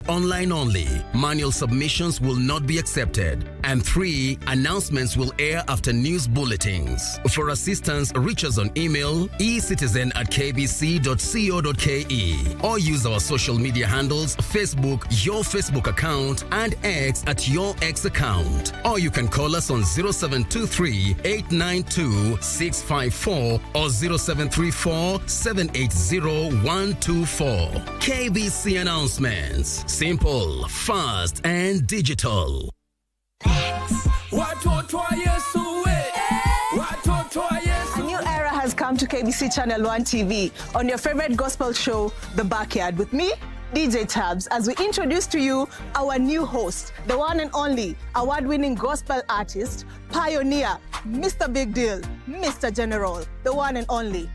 online only. Manual submissions will not be accepted. And 3, announcements will air after news bulletins. For assistance, reach us on email ecitizen@kbc.co.ke or use our social media handles, Facebook, your Facebook account, and X at your X account. Or you can call us on 0723 892 654 or 0734 780 124. KBC announcements. Simple, fast, and digital. A new era has come to KBC Channel 1 TV on your favorite gospel show, The Backyard, with me, DJ Tabs, as we introduce to you our new host, the one and only award-winning gospel artist, pioneer, Mr. Big Deal, Mr. General, the one and only.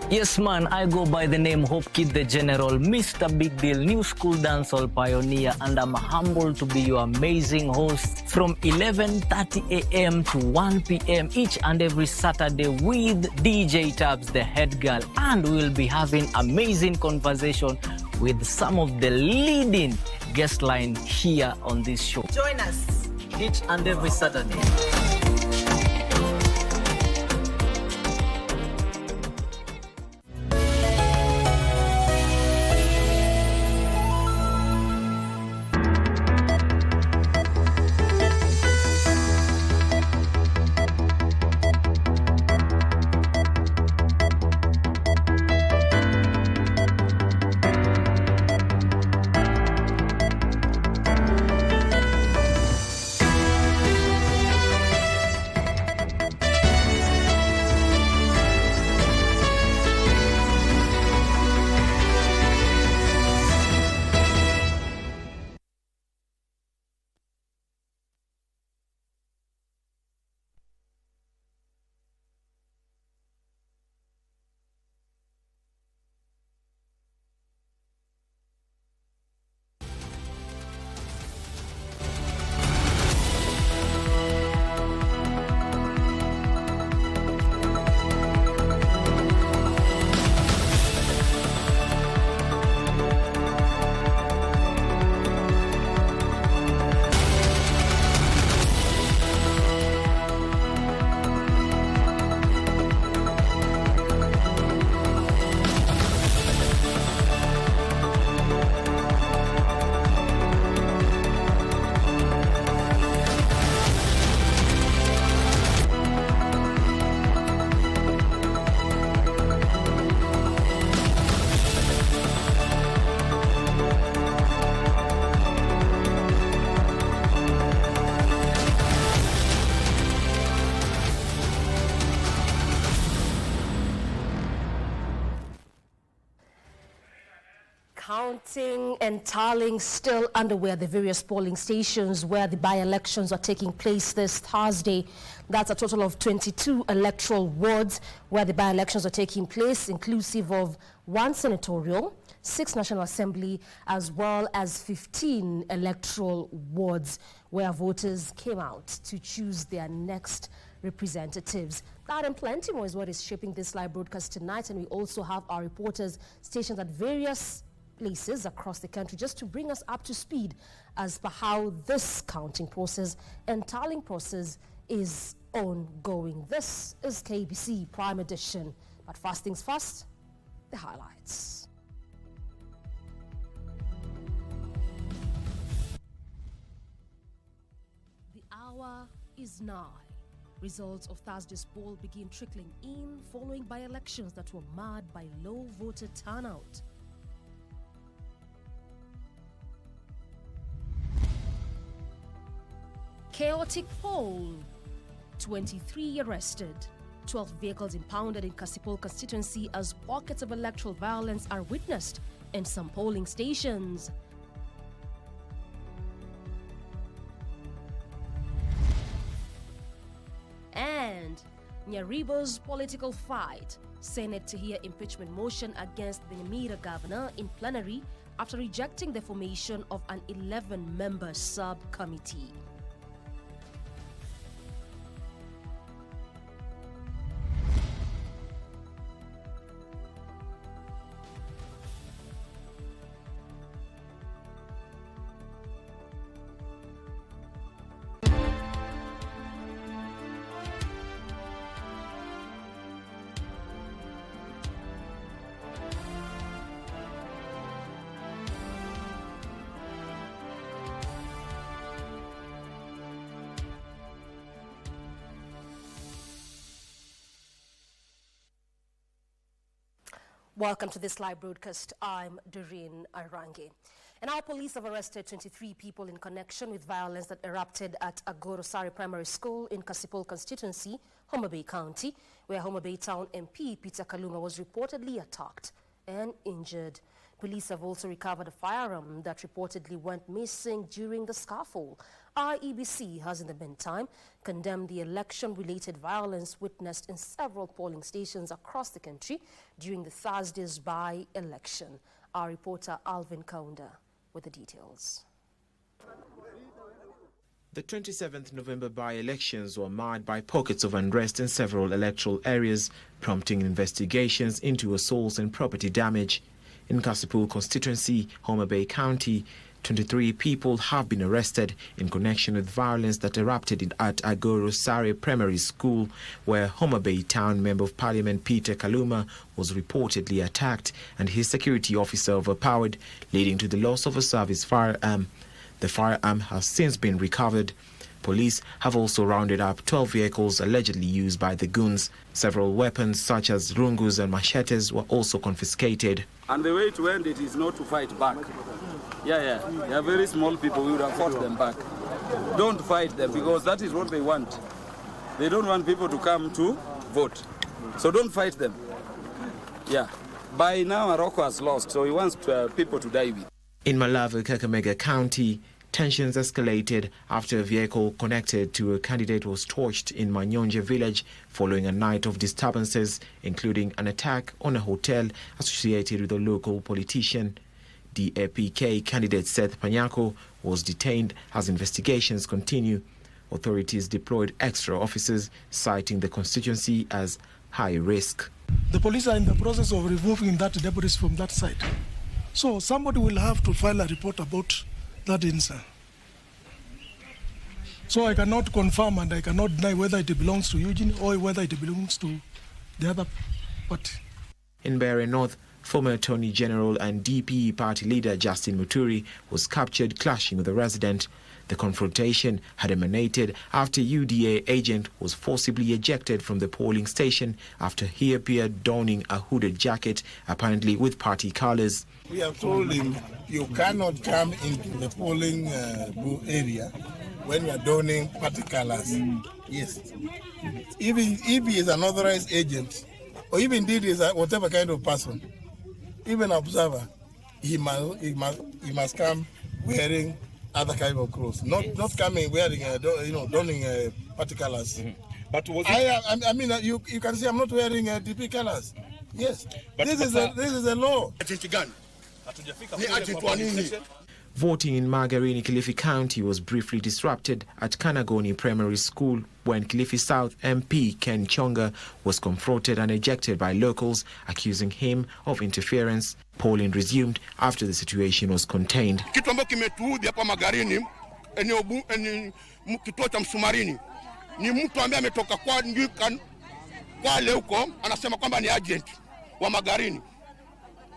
Yes, man, I go by the name Hope Kid the General, Mr. Big Deal, new school dancehall pioneer, and I'm humbled to be your amazing host from 11:30 a.m. to 1 p.m. each and every Saturday with DJ Tabs, the head girl, and we'll be having amazing conversation with some of the leading guest line here on this show. Join us each and every Saturday. Counting and tallying still underway at the various polling stations where the by-elections are taking place this Thursday. That's a total of 22 electoral wards where the by-elections are taking place, inclusive of 1 senatorial, 6 National Assembly, as well as 15 electoral wards where voters came out to choose their next representatives. That and plenty more is what is shaping this live broadcast tonight, and we also have our reporters stationed at various places across the country just to bring us up to speed as per how this counting process and tallying process is ongoing. This is KBC Prime Edition. But first things first, the highlights. The hour is nigh. Results of Thursday's poll begin trickling in following by-elections that were marred by low voter turnout. Chaotic poll. 23 arrested. 12 vehicles impounded in Kasipul Constituency as pockets of electoral violence are witnessed in some polling stations. And Nyaribo's political fight. Senate to hear impeachment motion against the Nyamira governor in plenary after rejecting the formation of an 11-member subcommittee. Welcome to this live broadcast. I'm Doreen Arange. And our police have arrested 23 people in connection with violence that erupted at Agorosari Primary School in Kasipul Constituency, Homa Bay County, where Homa Bay Town MP Peter Kaluma was reportedly attacked and injured. Police have also recovered a firearm that reportedly went missing during the scuffle. IEBC has in the meantime condemned the election-related violence witnessed in several polling stations across the country during the Thursday's by-election. Our reporter Alvin Kaunda with the details. The 27th November by-elections were marred by pockets of unrest in several electoral areas, prompting investigations into assaults and property damage. In Kasipul Constituency, Homa Bay County, 23 people have been arrested in connection with violence that erupted at Agorosari Primary School, where Homa Bay Town Member of Parliament Peter Kaluma was reportedly attacked and his security officer overpowered, leading to the loss of a service firearm. The firearm has since been recovered. Police have also rounded up 12 vehicles allegedly used by the goons. Several weapons such as rungus and machetes were also confiscated. And the way to end it is not to fight back. They are very small people, we would have fought them back. Don't fight them because that is what they want. They don't want people to come to vote. So don't fight them. By now Morocco has lost, so he wants people to die with. In Malava, Kakamega County, tensions escalated after a vehicle connected to a candidate was torched in Manyonje village following a night of disturbances, including an attack on a hotel associated with a local politician. The APK candidate Seth Panyako was detained as investigations continue. Authorities deployed extra officers, citing the constituency as high risk. The police are in the process of removing that debris from that site. So somebody will have to file a report about that incident. So I cannot confirm and I cannot deny whether it belongs to Eugene or whether it belongs to the other party. In Baringo North, former Attorney General and DPE party leader Justin Muturi was captured clashing with a resident. The confrontation had emanated after UDA agent was forcibly ejected from the polling station after he appeared donning a hooded jacket, apparently with party colours. We have told him you cannot come into the polling booth area when you are donning party colours. Yes. Even if he is an authorized agent, or even indeed is whatever kind of person, even observer, he must come wearing other kind of clothes, not coming wearing donning party colours. But was it... you can see I'm not wearing DP colours. Yes, but this is a law. Voting in Magarini, Kilifi County was briefly disrupted at Kanagoni Primary School when Kilifi South MP Ken Chonga was confronted and ejected by locals, accusing him of interference. Polling resumed after the situation was contained. Kitu ambacho kimetuudhi hapa Magarini, kituo cha Msumarini, ni mtu ambaye ametoka Kwale huko, anasema kwamba ni agent wa Magarini.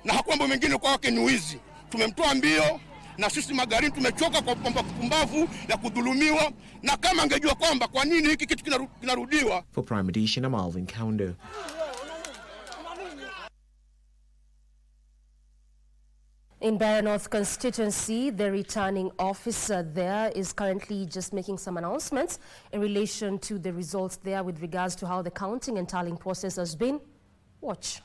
Na hakwamba mwingine kwake ni wizi. Tumemtoa mbio na sisi Magarini tumechoka kwa pumbavu ya kudhulumiwa, na kama angejua kwamba kwa nini hiki kitu kinarudiwa. For Prime Edition, I'm Alvin Kaunda. In Baringo North constituency, the returning officer there is currently just making some announcements in relation to the results there with regards to how the counting and tallying process has been. Watch.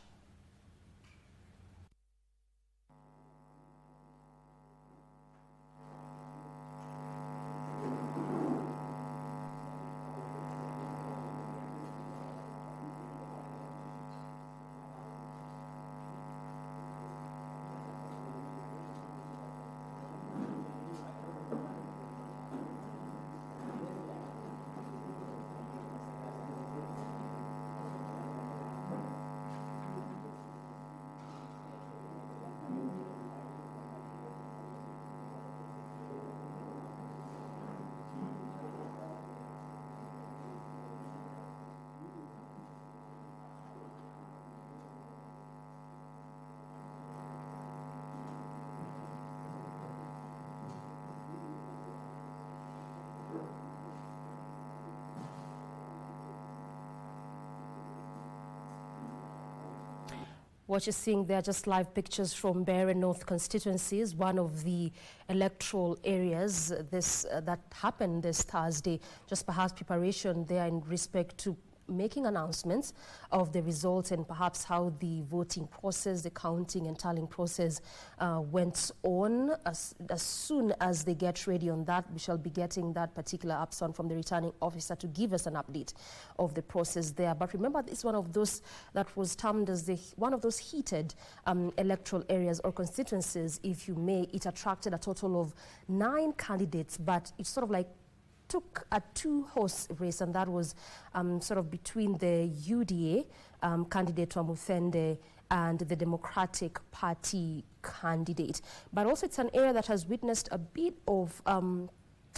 What you're seeing there are just live pictures from Baringo North Constituency, is one of the electoral areas that happened this Thursday. Just perhaps preparation there in respect to making announcements of the results and perhaps how the voting process, the counting and tallying process went on. As soon as they get ready on that, we shall be getting that particular upsound from the returning officer to give us an update of the process there. But remember, it's one of those that was termed as one of those heated electoral areas or constituencies, if you may. It attracted a total of 9 candidates, but it's sort of like took a 2-horse race, and that was sort of between the UDA candidate Wamuthende and the Democratic Party candidate. But also it's an area that has witnessed a bit of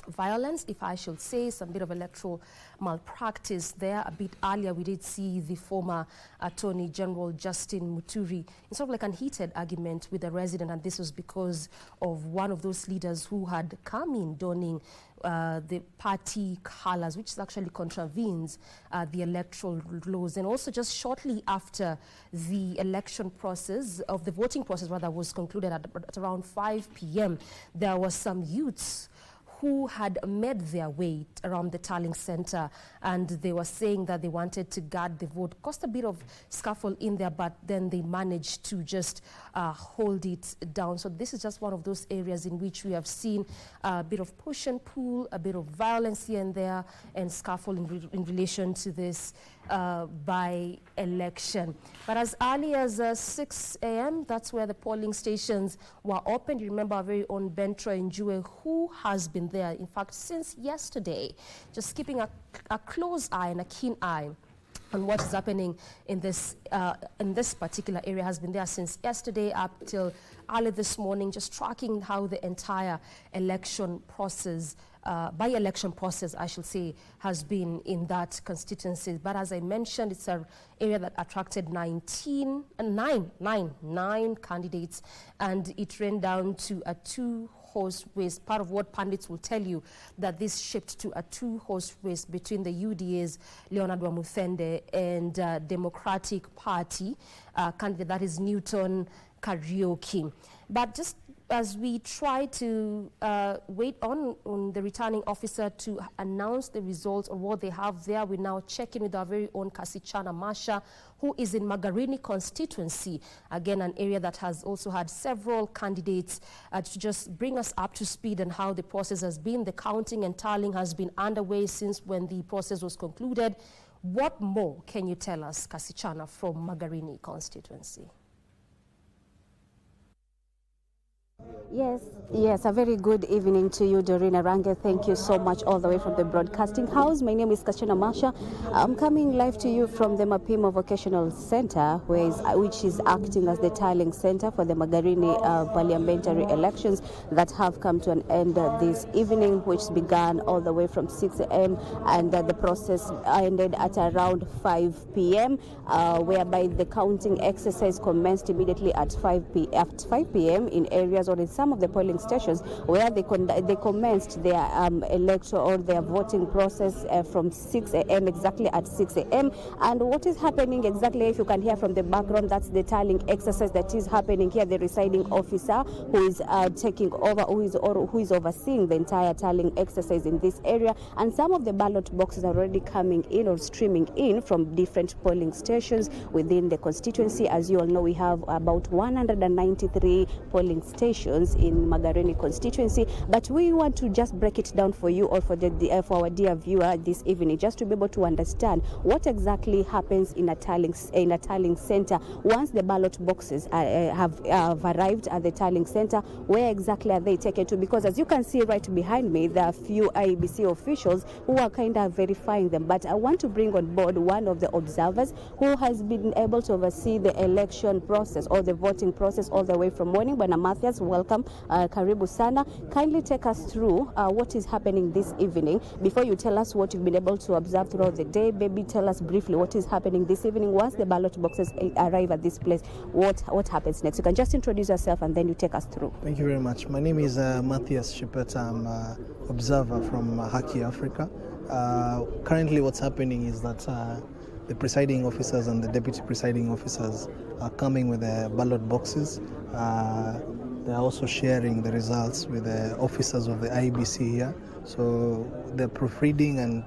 violence, if I should say, some bit of electoral malpractice there. A bit earlier, we did see the former Attorney General Justin Muturi in sort of like a heated argument with a resident, and this was because of one of those leaders who had come in donning the party colors, which actually contravenes the electoral laws. And also just shortly after the election process, of the voting process rather, was concluded at around 5 p.m., there was some youths who had made their way around the tallying center, and they were saying that they wanted to guard the vote. Caused a bit of scuffle in there, but then they managed to just hold it down. So this is just one of those areas in which we have seen a bit of push and pull, a bit of violence here and there, and scuffle in relation to this by-election. But as early as 6 a.m., that's where the polling stations were opened. You remember our very own Bentra Njue, who has been there, in fact, since yesterday, just keeping a close eye and a keen eye on what is happening in this particular area. Has been there since yesterday up till early this morning, just tracking how the entire election process, by-election process, I should say, has been in that constituency. But as I mentioned, it's an area that attracted 9 candidates, and it ran down to a 2-horse race. Part of what pundits will tell you, that this shifted to a 2-horse race between the UDA's Leonard Wamuthende and Democratic Party candidate, that is Newton Karaoke. But just as we try to wait on the returning officer to announce the results or what they have there, we now check in with our very own Kasichana Masha, who is in Magarini constituency, again an area that has also had several candidates, to just bring us up to speed on how the process has been. The counting and tallying has been underway since when the process was concluded. What more can you tell us, Kasichana, from Magarini constituency? Yes, a very good evening to you, Doreen Arange. Thank you so much, all the way from the broadcasting house. My name is Kashina Masha. I'm coming live to you from the Mapimo Vocational Center, which is acting as the tallying center for the Magarini parliamentary elections that have come to an end this evening, which began all the way from 6 a.m. and the process ended at around 5 p.m., whereby the counting exercise commenced immediately at 5 p.m. in areas or in some of the polling stations where they commenced their electoral or their voting process from 6 a.m. exactly at 6 a.m. And what is happening exactly, if you can hear from the background, that's the tallying exercise that is happening here. The residing officer who is taking over, who is overseeing the entire tallying exercise in this area, and some of the ballot boxes are already coming in or streaming in from different polling stations within the constituency. As you all know, we have about 193 polling stations in Magarini constituency, but we want to just break it down for you or for our dear viewer this evening, just to be able to understand what exactly happens in a tallying center once the ballot boxes have arrived at the tallying center. Where exactly are they taken to? Because as you can see right behind me, there are a few IEBC officials who are kind of verifying them. But I want to bring on board one of the observers who has been able to oversee the election process or the voting process all the way from morning. Bwana Matthias, welcome. Karibu sana. Kindly take us through what is happening this evening. Before you tell us what you've been able to observe throughout the day, maybe tell us briefly what is happening this evening. Once the ballot boxes arrive at this place, what happens next? You can just introduce yourself and then you take us through. Thank you very much. My name is Matthias Shipet. I'm an observer from Haki Africa. Currently what's happening is that the presiding officers and the deputy presiding officers are coming with their ballot boxes. They're also sharing the results with the officers of the IEBC here. So they're proofreading and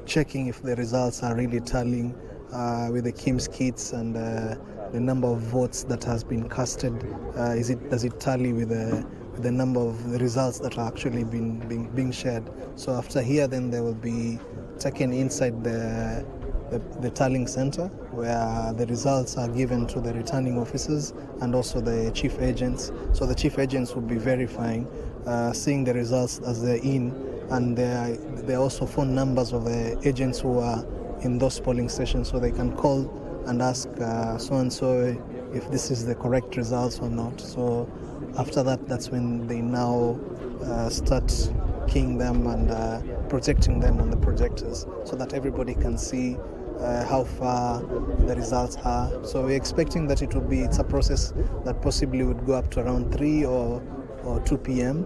checking if the results are really tallying with the KIMS kits and the number of votes that has been casted. Does it tally with the number of the results that are actually being shared? So after here, then they will be taken inside the tallying center, where the results are given to the returning officers and also the chief agents. So the chief agents will be verifying, seeing the results as they're in, and there are also phone numbers of the agents who are in those polling stations, so they can call and ask so and so if this is the correct results or not. So after that, that's when they now start keying them and projecting them on the projectors so that everybody can see how far the results are. So we're expecting that it's a process that possibly would go up to around 3 or 2 p.m.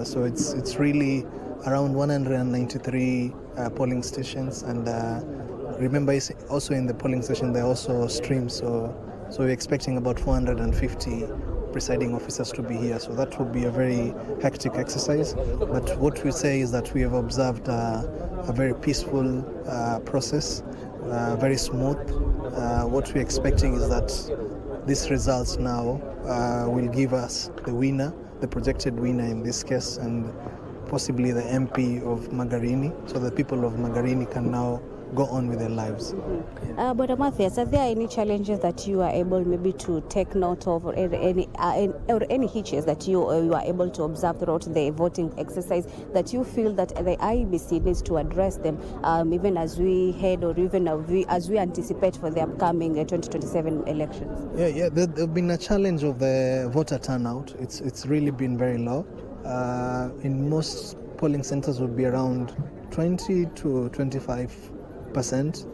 So it's really around 193 polling stations, and remember, also in the polling station there are also streams, so we're expecting about 450 presiding officers to be here. So that will be a very hectic exercise, but what we say is that we have observed a very peaceful process, very smooth. What we're expecting is that these results now will give us the winner, the projected winner in this case, and possibly the MP of Magarini, so the people of Magarini can now go on with their lives. But Matthias, are there any challenges that you are able maybe to take note of, or any hitches that you are able to observe throughout the voting exercise that you feel that the IEBC needs to address them, even as we head, or even as we anticipate for the upcoming 2027 elections? Yeah, there's been a challenge of the voter turnout. It's really been very low. In most polling centers would be around 20 to 25%,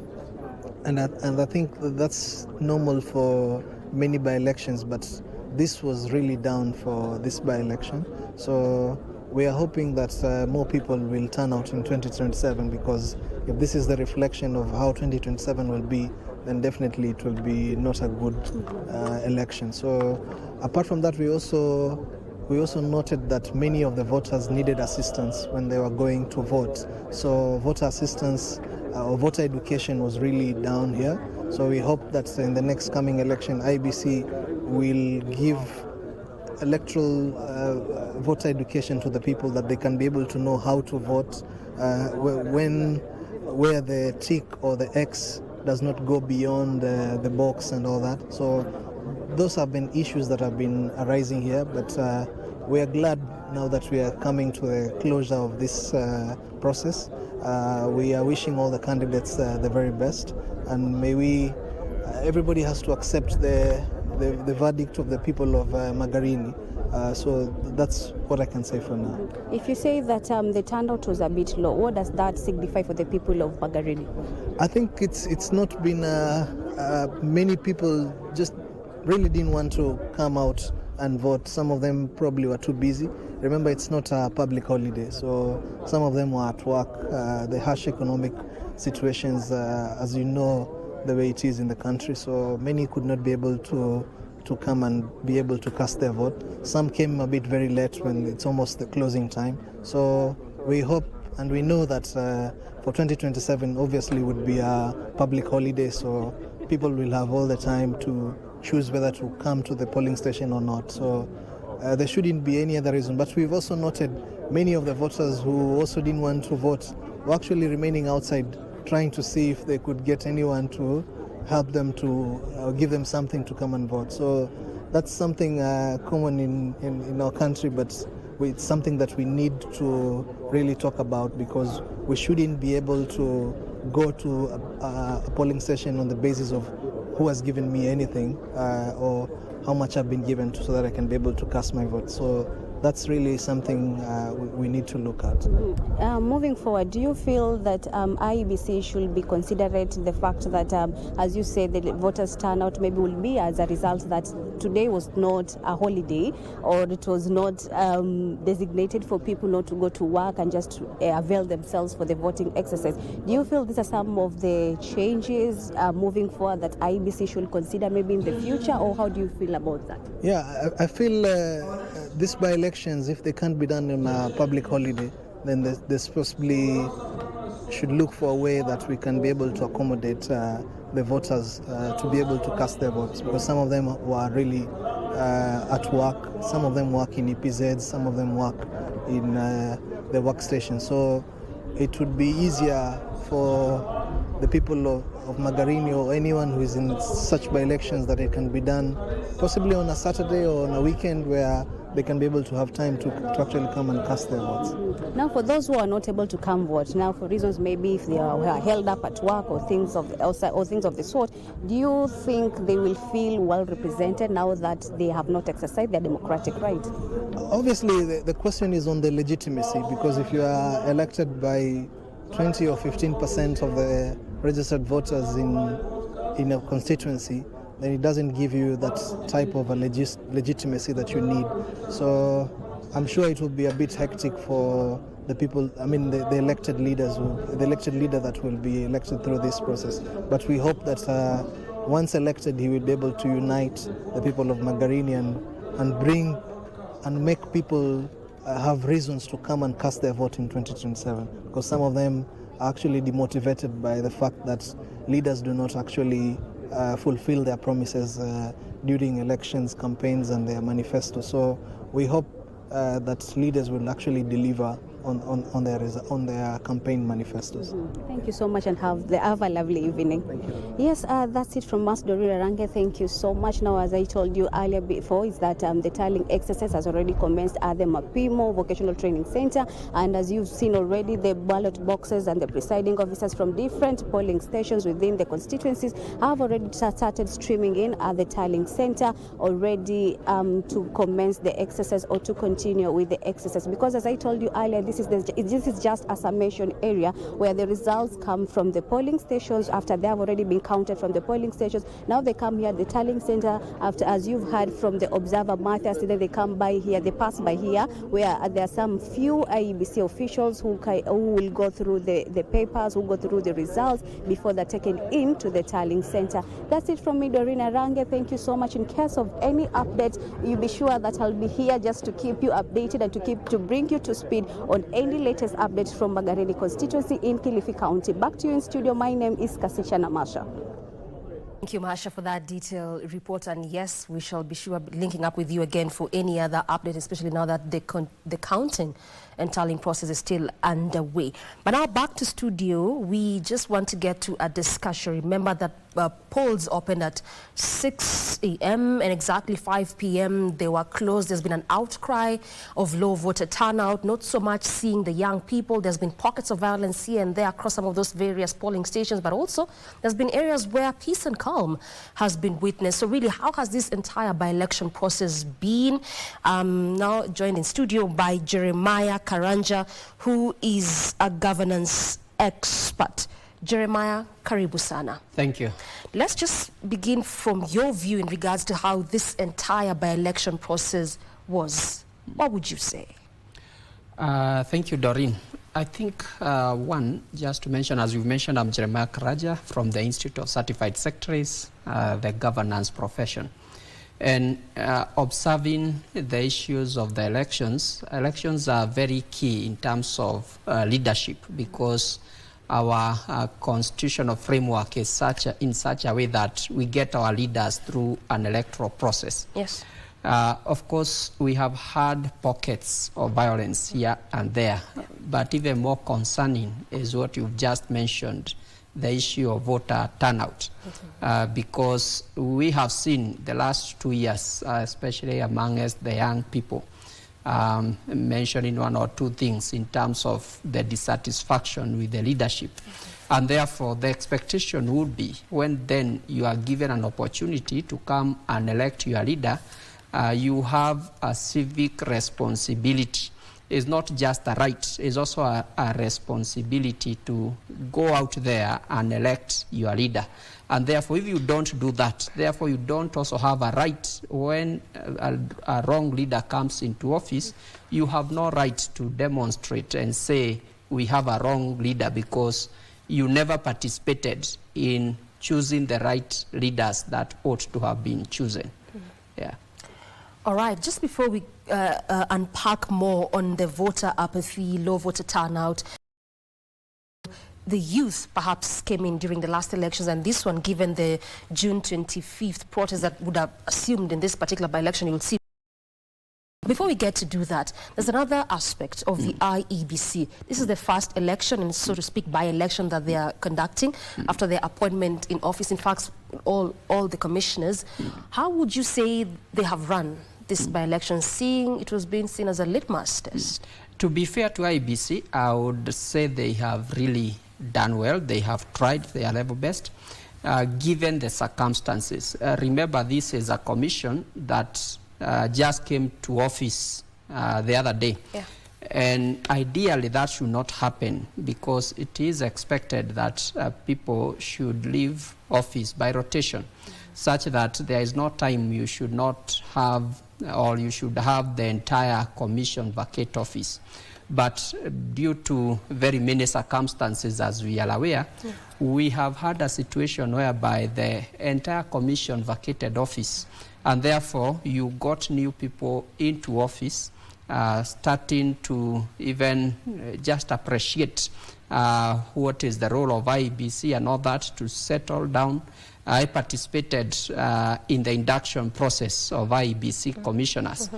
and I think that's normal for many by-elections, but this was really down for this by-election. So we are hoping that more people will turn out in 2027, because if this is the reflection of how 2027 will be, then definitely it will be not a good election. So apart from that, we also noted that many of the voters needed assistance when they were going to vote. So voter assistance or voter education was really down here. So we hope that in the next coming election, IEBC will give electoral voter education to the people, that they can be able to know how to vote, where the tick or the X does not go beyond the box and all that. So those have been issues that have been arising here, but we are glad now that we are coming to a closure of this process. We are wishing all the candidates the very best, and everybody has to accept the verdict of the people of Magarini. So that's what I can say for now. If you say that the turnout was a bit low, what does that signify for the people of Magarini? I think it's not been many people just really didn't want to come out and vote. Some of them probably were too busy. Remember, it's not a public holiday, so some of them were at work. The harsh economic situations, as you know, the way it is in the country, so many could not be able to come and be able to cast their vote. Some came a bit very late when it's almost the closing time. So we hope and we know that for 2027 obviously would be a public holiday, so people will have all the time to choose whether to come to the polling station or not. So there shouldn't be any other reason. But we've also noted many of the voters who also didn't want to vote were actually remaining outside, trying to see if they could get anyone to help them to give them something to come and vote. So that's something common in our country, but it's something that we need to really talk about, because we shouldn't be able to go to a polling station on the basis of who has given me anything or how much I've been given so that I can be able to cast my vote. So that's really something we need to look at. Moving forward, do you feel that IEBC should be considerate the fact that, as you said, the voters' turnout maybe will be as a result that today was not a holiday, or it was not designated for people not to go to work and just avail themselves for the voting exercise? Do you feel these are some of the changes moving forward that IEBC should consider maybe in the future, or how do you feel about that? Yeah, I feel these by-elections, if they can't be done on a public holiday, then there's possibly should look for a way that we can be able to accommodate the voters to be able to cast their votes, because some of them were really at work, some of them work in EPZ, some of them work in the workstation. So it would be easier for the people of Magarini or anyone who is in such by-elections that it can be done possibly on a Saturday or on a weekend where they can be able to have time to actually come and cast their votes. Now, for those who are not able to come vote, now for reasons maybe if they are held up at work or things of the sort, do you think they will feel well represented now that they have not exercised their democratic right? Obviously, the question is on the legitimacy, because if you are elected by 20 or 15% of the registered voters in a constituency, then it doesn't give you that type of a legitimacy that you need. So I'm sure it will be a bit hectic for the people, the elected leaders, the elected leader that will be elected through this process. But we hope that once elected, he will be able to unite the people of Magarini and bring and make people have reasons to come and cast their vote in 2027, because some of them are actually demotivated by the fact that leaders do not actually fulfill their promises during elections, campaigns, and their manifesto. So we hope that leaders will actually deliver on their campaign manifestos. Thank you so much, and have a lovely evening. Yes, that's it from us, Doreen Arange. Thank you so much. Now, as I told you earlier before, is that the tallying exercise has already commenced at the Mapimo Vocational Training Center, and as you've seen already, the ballot boxes and the presiding officers from different polling stations within the constituencies have already started streaming in at the tallying center already to commence the exercise or to continue with the exercise. Because as I told you earlier, this is just a summation area where the results come from the polling stations after they have already been counted from the polling stations. Now they come here at the tallying center after, as you've heard from the observer Martha, so they come by here, they pass by here, where there are some few IEBC officials who will go through the papers, who go through the results before they're taken into the tallying center. That's it from me, Doreen Arange. Thank you so much. In case of any updates, you be sure that I'll be here just to keep you updated and to bring you to speed on any latest updates from Magarini constituency in Kilifi County. Back to you in studio. My name is Kasipul Masha. Thank you, Masha, for that detailed report. And yes, we shall be sure linking up with you again for any other update, especially now that the counting and tallying process is still underway. But now back to studio, we just want to get to a discussion. Remember that polls opened at 6 a.m. and exactly 5 p.m. they were closed. There's been an outcry of low voter turnout, not so much seeing the young people. There's been pockets of violence here and there across some of those various polling stations, but also there's been areas where peace and calm has been witnessed. So really, how has this entire by-election process been? Now joined in studio by Jeremiah Karanja, who is a governance expert. Jeremiah, karibu sana. Thank you. Let's just begin from your view in regards to how this entire by-election process was. What would you say? Thank you, Doreen. I think, one, just to mention, as you mentioned, I'm Jeremiah Karanja from the Institute of Certified Secretaries, the governance profession. And observing the issues of the elections are very key in terms of leadership, because our constitutional framework is in such a way that we get our leaders through an electoral process. Yes. Of course, we have had pockets of violence here and there, but even more concerning is what you've just mentioned, the issue of voter turnout, because we have seen the last 2 years, especially amongst the young people, mentioning one or two things in terms of the dissatisfaction with the leadership. And therefore, the expectation would be when then you are given an opportunity to come and elect your leader, you have a civic responsibility. It's not just a right, it's also a responsibility to go out there and elect your leader. And therefore, if you don't do that, therefore you don't also have a right when a wrong leader comes into office, you have no right to demonstrate and say, we have a wrong leader, because you never participated in choosing the right leaders that ought to have been chosen. Yeah. All right, just before we unpack more on the voter apathy, low voter turnout, the youth perhaps came in during the last elections, and this one, given the June 25th protest that would have assumed in this particular by-election, you will see. Before we get to do that, there's another aspect of the IEBC. This is the first election, and so to speak, by-election that they are conducting after their appointment in office. In fact, all the commissioners. How would you say they have run this by-election, seeing it was being seen as a litmus test? To be fair to IEBC, I would say they have really done well. They have tried their level best, given the circumstances. Remember, this is a commission that just came to office the other day. Yeah. And ideally, that should not happen, because it is expected that people should leave office by rotation, such that there is no time you should not have, or you should have the entire commission vacate office. But due to very many circumstances, as we are aware, we have had a situation whereby the entire commission vacated office, and therefore you got new people into office, starting to even just appreciate what is the role of IEBC and all that, to settle down. I participated in the induction process of IEBC commissioners,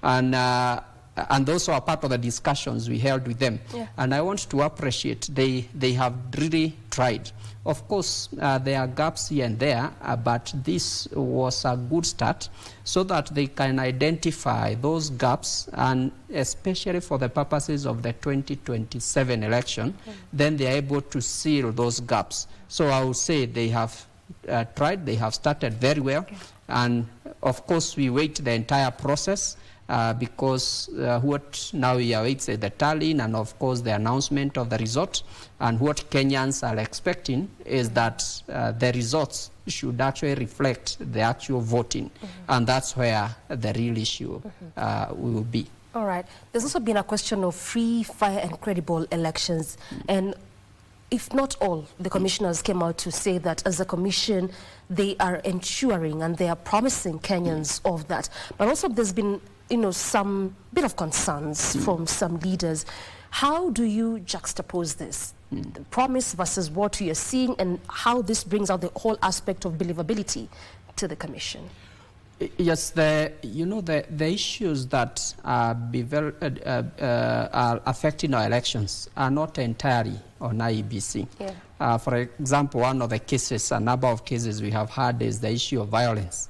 and those are part of the discussions we held with them. Yeah. And I want to appreciate they have really tried. Of course, there are gaps here and there, but this was a good start, so that they can identify those gaps, and especially for the purposes of the 2027 election, then they are able to seal those gaps. So I would say they have tried, they have started very well, and of course we wait the entire process, because what now we await is the tallying, and of course the announcement of the result. And what Kenyans are expecting is that the results should actually reflect the actual voting, and that's where the real issue will be. All right. There's also been a question of free, fair and credible elections, and if not all, the commissioners came out to say that as a commission, they are ensuring and they are promising Kenyans of that. But also there's been, some bit of concerns from some leaders. How do you juxtapose this? The promise versus what you're seeing, and how this brings out the whole aspect of believability to the commission? Yes, the issues that are affecting our elections are not entirely on IEBC. Yeah. For example, one of the cases, a number of cases we have had, is the issue of violence.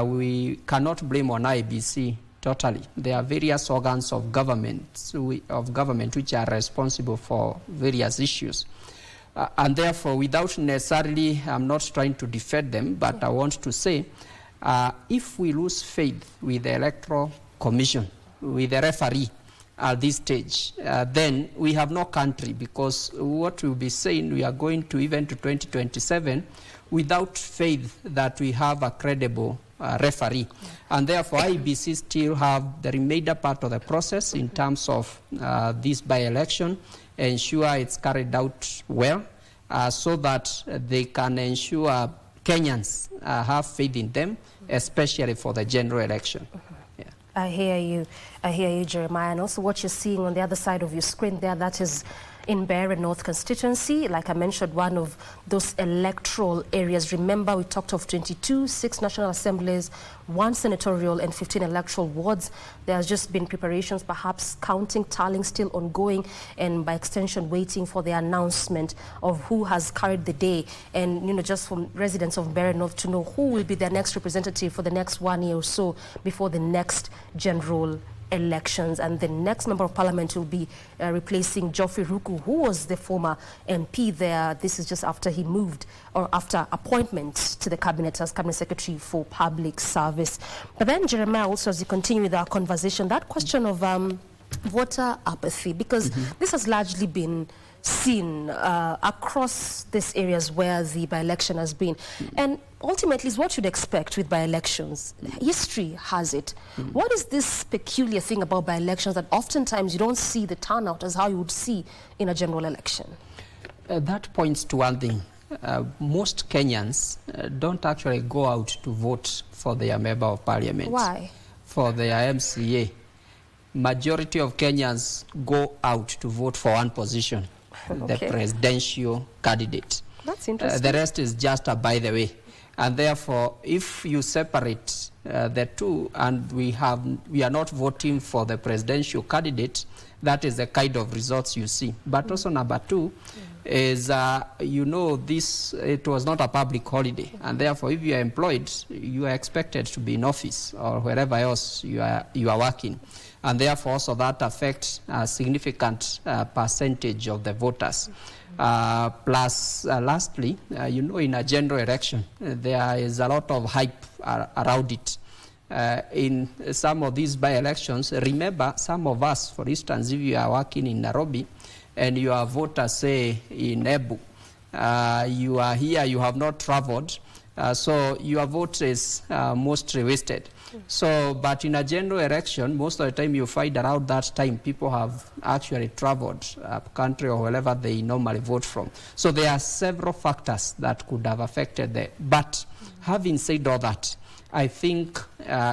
We cannot blame on IEBC totally. There are various organs of government which are responsible for various issues. And therefore, without necessarily, I'm not trying to defend them, but I want to say, if we lose faith with the Electoral Commission, with the referee at this stage, then we have no country, because what we'll be saying, we are going to even to 2027 without faith that we have a credible referee. And therefore, IEBC still have the remainder part of the process in terms of this by-election, ensure it's carried out well, so that they can ensure Kenyans have faith in them, especially for the general election. Yeah. I hear you, Jeremiah. And also what you're seeing on the other side of your screen there, that is in Baringo North Constituency. Like I mentioned, one of those electoral areas. Remember, we talked of 22, 6 national assemblies, 1 senatorial and 15 electoral wards. There has just been preparations, perhaps counting, tallying still ongoing, and by extension waiting for the announcement of who has carried the day. And, just from residents of Baringo North to know who will be their next representative for the next 1 year or so before the next general elections. And the next member of parliament will be replacing Geoffrey Ruku, who was the former MP there. This is just after he moved, or after appointment to the cabinet as cabinet secretary for public service. But then, Jeremiah, also as we continue with our conversation, that question of voter apathy, because this has largely been seen across these areas where the by-election has been. And ultimately, is what you'd expect with by-elections. History has it. What is this peculiar thing about by-elections that oftentimes you don't see the turnout as how you would see in a general election? That points to one thing. Most Kenyans don't actually go out to vote for their member of parliament. Why? For their MCA. Majority of Kenyans go out to vote for one position. The presidential candidate. That's interesting. The rest is just a by the way. And therefore, if you separate the two and we are not voting for the presidential candidate, that is the kind of results you see. But also number two is, you know, it was not a public holiday. And therefore, if you are employed, you are expected to be in office or wherever else you are working. And therefore, also that affects a significant percentage of the voters. Plus, lastly, you know, in a general election, there is a lot of hype around it. In some of these by-elections, remember, some of us, for instance, if you are working in Nairobi and you are a voter, say, in Ebu, you are here, you have not traveled, so your vote is mostly wasted. So, but in a general election, most of the time you find around that time people have actually traveled up country or wherever they normally vote from. So there are several factors that could have affected that. But having said all that, I think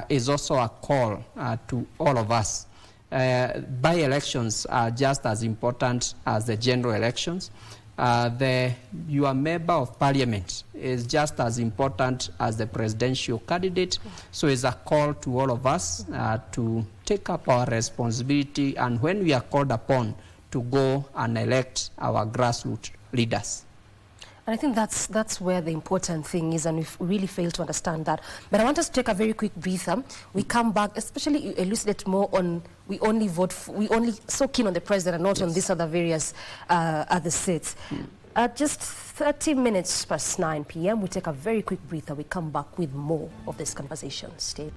is also a call to all of us. By-elections are just as important as the general elections. Your member of parliament is just as important as the presidential candidate. So it's a call to all of us to take up our responsibility, and when we are called upon to go and elect our grassroots leaders. And I think that's where the important thing is, and we've really failed to understand that. But I want us to take a very quick breather. We come back, especially elucidate more on we only so keen on the president and not on these other various other seats. Just 30 minutes past 9 p.m. we take a very quick breather. We come back with more of this conversation. Stay.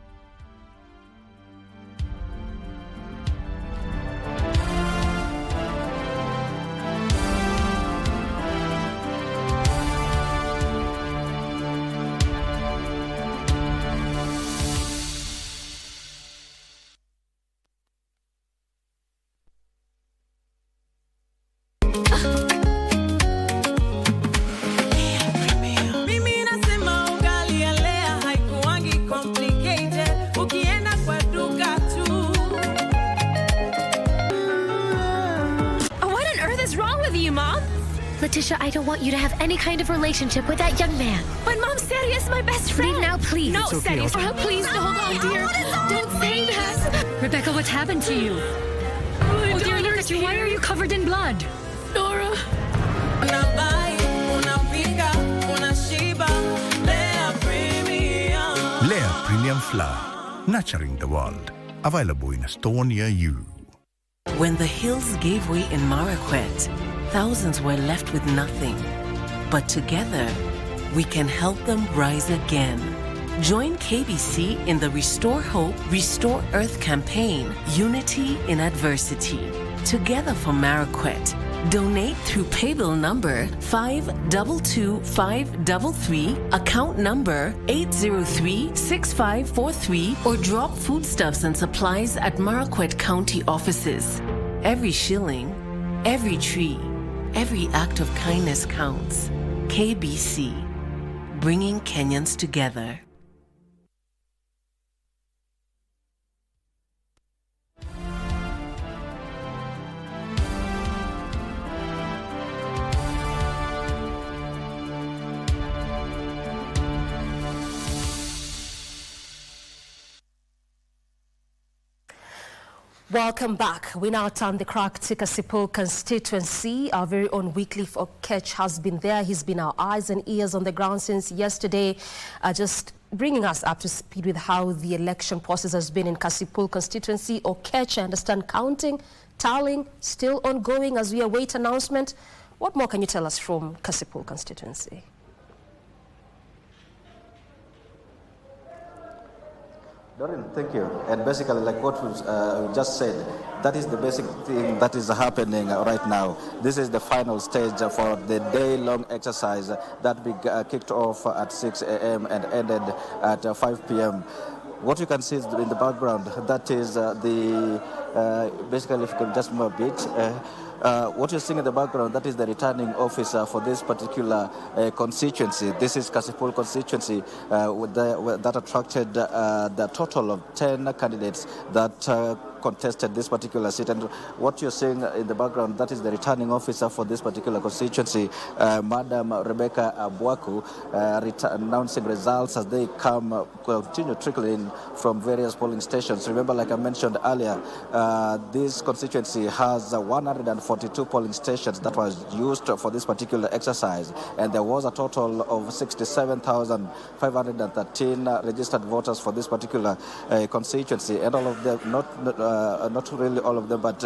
Letitia, I don't want you to have any kind of relationship with that young man. But Mom, Serious, my best friend. Leave now, please. No, Serious. Oh, please, hold on, dear. Don't say that. Rebecca, what's happened to you? Oh, dear, look at you. Why are you covered in blood? Nora. Lea Premium Flour, nurturing the world. Available in a store near you. When the hills gave way in Marquette, thousands were left with nothing. But together, we can help them rise again. Join KBC in the Restore Hope, Restore Earth campaign, Unity in Adversity. Together for Marquette. Donate through paybill number 522533, account number 8036543, or drop foodstuffs and supplies at Marquette County offices. Every shilling, every tree, every act of kindness counts. KBC, bringing Kenyans together. Welcome back. We now turn the crack to Kasipul Constituency. Our very own Wycliffe Okech has been there. He's been our eyes and ears on the ground since yesterday. Just bringing us up to speed with how the election process has been in Kasipul constituency. Okech, I understand counting, tallying, still ongoing as we await announcement. What more can you tell us from Kasipul constituency? Doreen, thank you. And basically, like what we just said, that is the basic thing that is happening right now. This is the final stage for the day-long exercise that we kicked off at 6 a.m. and ended at 5 p.m. What you can see in the background, that is basically, if you can just move a bit, what you're seeing in the background, that is the returning officer for this particular constituency. This is Kasipul constituency that attracted the total of 10 candidates that contested this particular seat. And what you're seeing in the background, that is the returning officer for this particular constituency, Madam Rebecca Abwaku, announcing results as they continue trickling from various polling stations. Remember, like I mentioned earlier, this constituency has 142 polling stations that was used for this particular exercise, and there was a total of 67,513 registered voters for this particular constituency, and all of them, not really all of them, but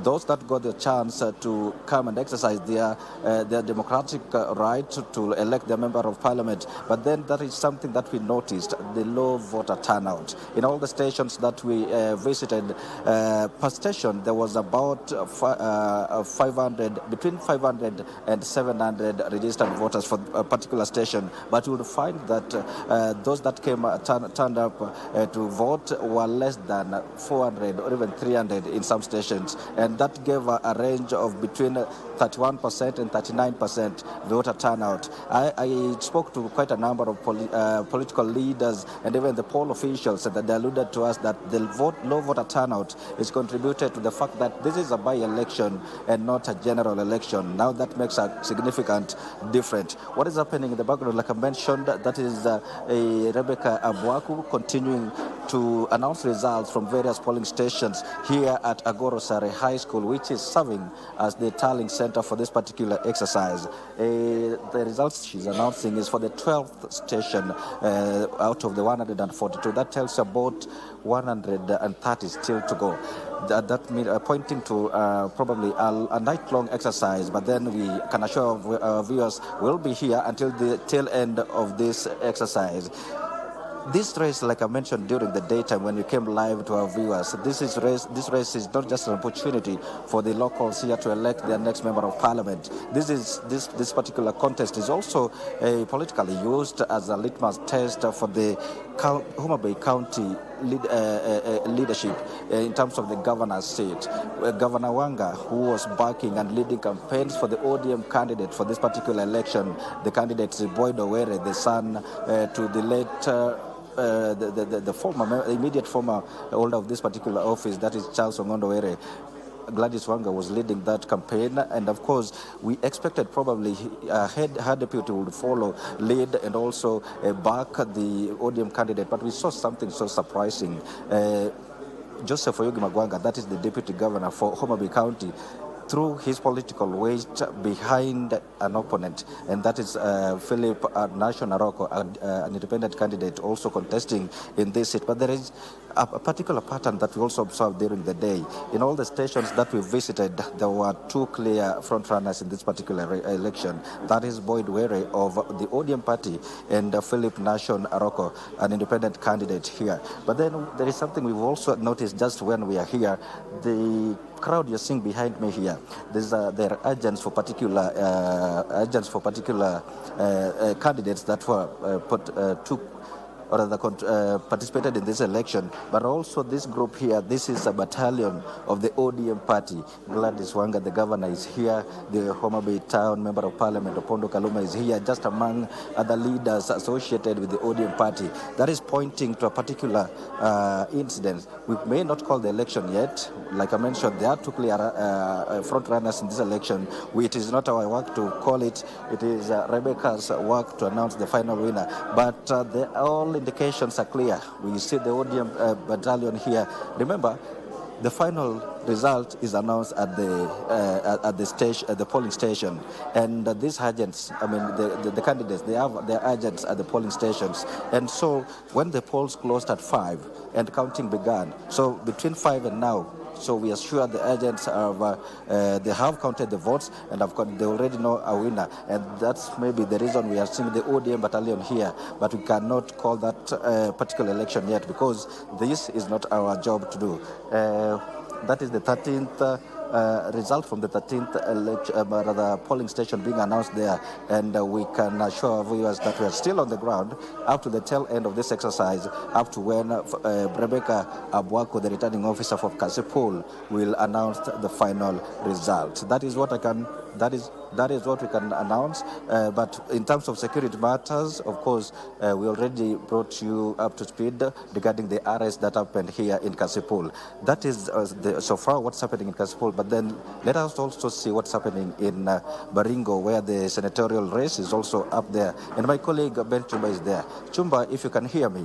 those that got the chance to come and exercise their democratic right to elect their member of parliament. But then that is something that we noticed, the low voter turnout. In all the stations that we visited, per station, there was about 500, between 500 and 700 registered voters for a particular station. But you would find that those that turned up to vote were less than 400 or even 300 in some stations, and that gave a range of between 31% and 39% voter turnout. I spoke to quite a number of political leaders and even the poll officials, and they alluded to us that the low voter turnout is contributed to the fact that this is a by-election and not a general election. Now that makes a significant difference. What is happening in the background, like I mentioned, that is Rebecca Abwaku continuing to announce results from various polling stations here at Agorosare High School, which is serving as the tallying center for this particular exercise. The results she's announcing is for the 12th station out of the 142. That tells about 130 still to go. That means pointing to probably a night-long exercise, but then we can assure our viewers will be here until the tail end of this exercise. This race, like I mentioned during the daytime when we came live to our viewers, this race is not just an opportunity for the locals here to elect their next member of parliament. This particular contest is also politically used as a litmus test for the Homa Bay County leadership in terms of the governor's seat. Governor Wanga, who was backing and leading campaigns for the ODM candidate for this particular election, the candidate is Boyd Owere, the son to the late the immediate former holder of this particular office, that is Charles Ongondo Were. Gladys Wanga was leading that campaign, and of course we expected probably her deputy would follow lead and also back the ODM candidate, but we saw something so surprising. Joseph Oyugi Magwanga, that is the deputy governor for Homa Bay County, threw his political weight behind an opponent, and that is Philip Nation Aroko, an independent candidate also contesting in this seat. But there is a particular pattern that we also observed during the day. In all the stations that we visited, there were two clear frontrunners in this particular election. That is Boyd Were of the ODM party and Philip Nation Aroko, an independent candidate here. But then there is something we've also noticed just when we are here. The crowd you're seeing behind me here, there are agents for particular candidates that were participated in this election, but also this group here, this is a battalion of the ODM party. Gladys Wanga, the governor, is here. The Homa Bay Town Member of Parliament, Opondo Kaluma, is here, just among other leaders associated with the ODM party. That is pointing to a particular incident. We may not call the election yet. Like I mentioned, there are two clear front runners in this election. It is not our work to call it. It is Rebecca's work to announce the final winner. But all indications are clear. We see the ODM battalion here. Remember, The final result is announced at the polling station, and these agents, I mean the candidates, they have their agents at the polling stations, and so when the polls closed at 5 and counting began, so between 5 and now, so we are sure the agents they have counted the votes and they already know a winner, and that's maybe the reason we are seeing the ODM battalion here, but we cannot call that particular election yet because this is not our job to do. That is the 13th result from the 13th polling station being announced there, and we can assure our viewers that we are still on the ground up to the tail end of this exercise, up to when Rebecca Abwako, the returning officer for Kasipul, will announce the final result. That is what I can. That is what we can announce. But in terms of security matters, of course, we already brought you up to speed regarding the arrest that happened here in Kasipul. That is so far what's happening in Kasipul. But then let us also see what's happening in Baringo, where the senatorial race is also up there. And my colleague Ben Chumba is there. Chumba, if you can hear me,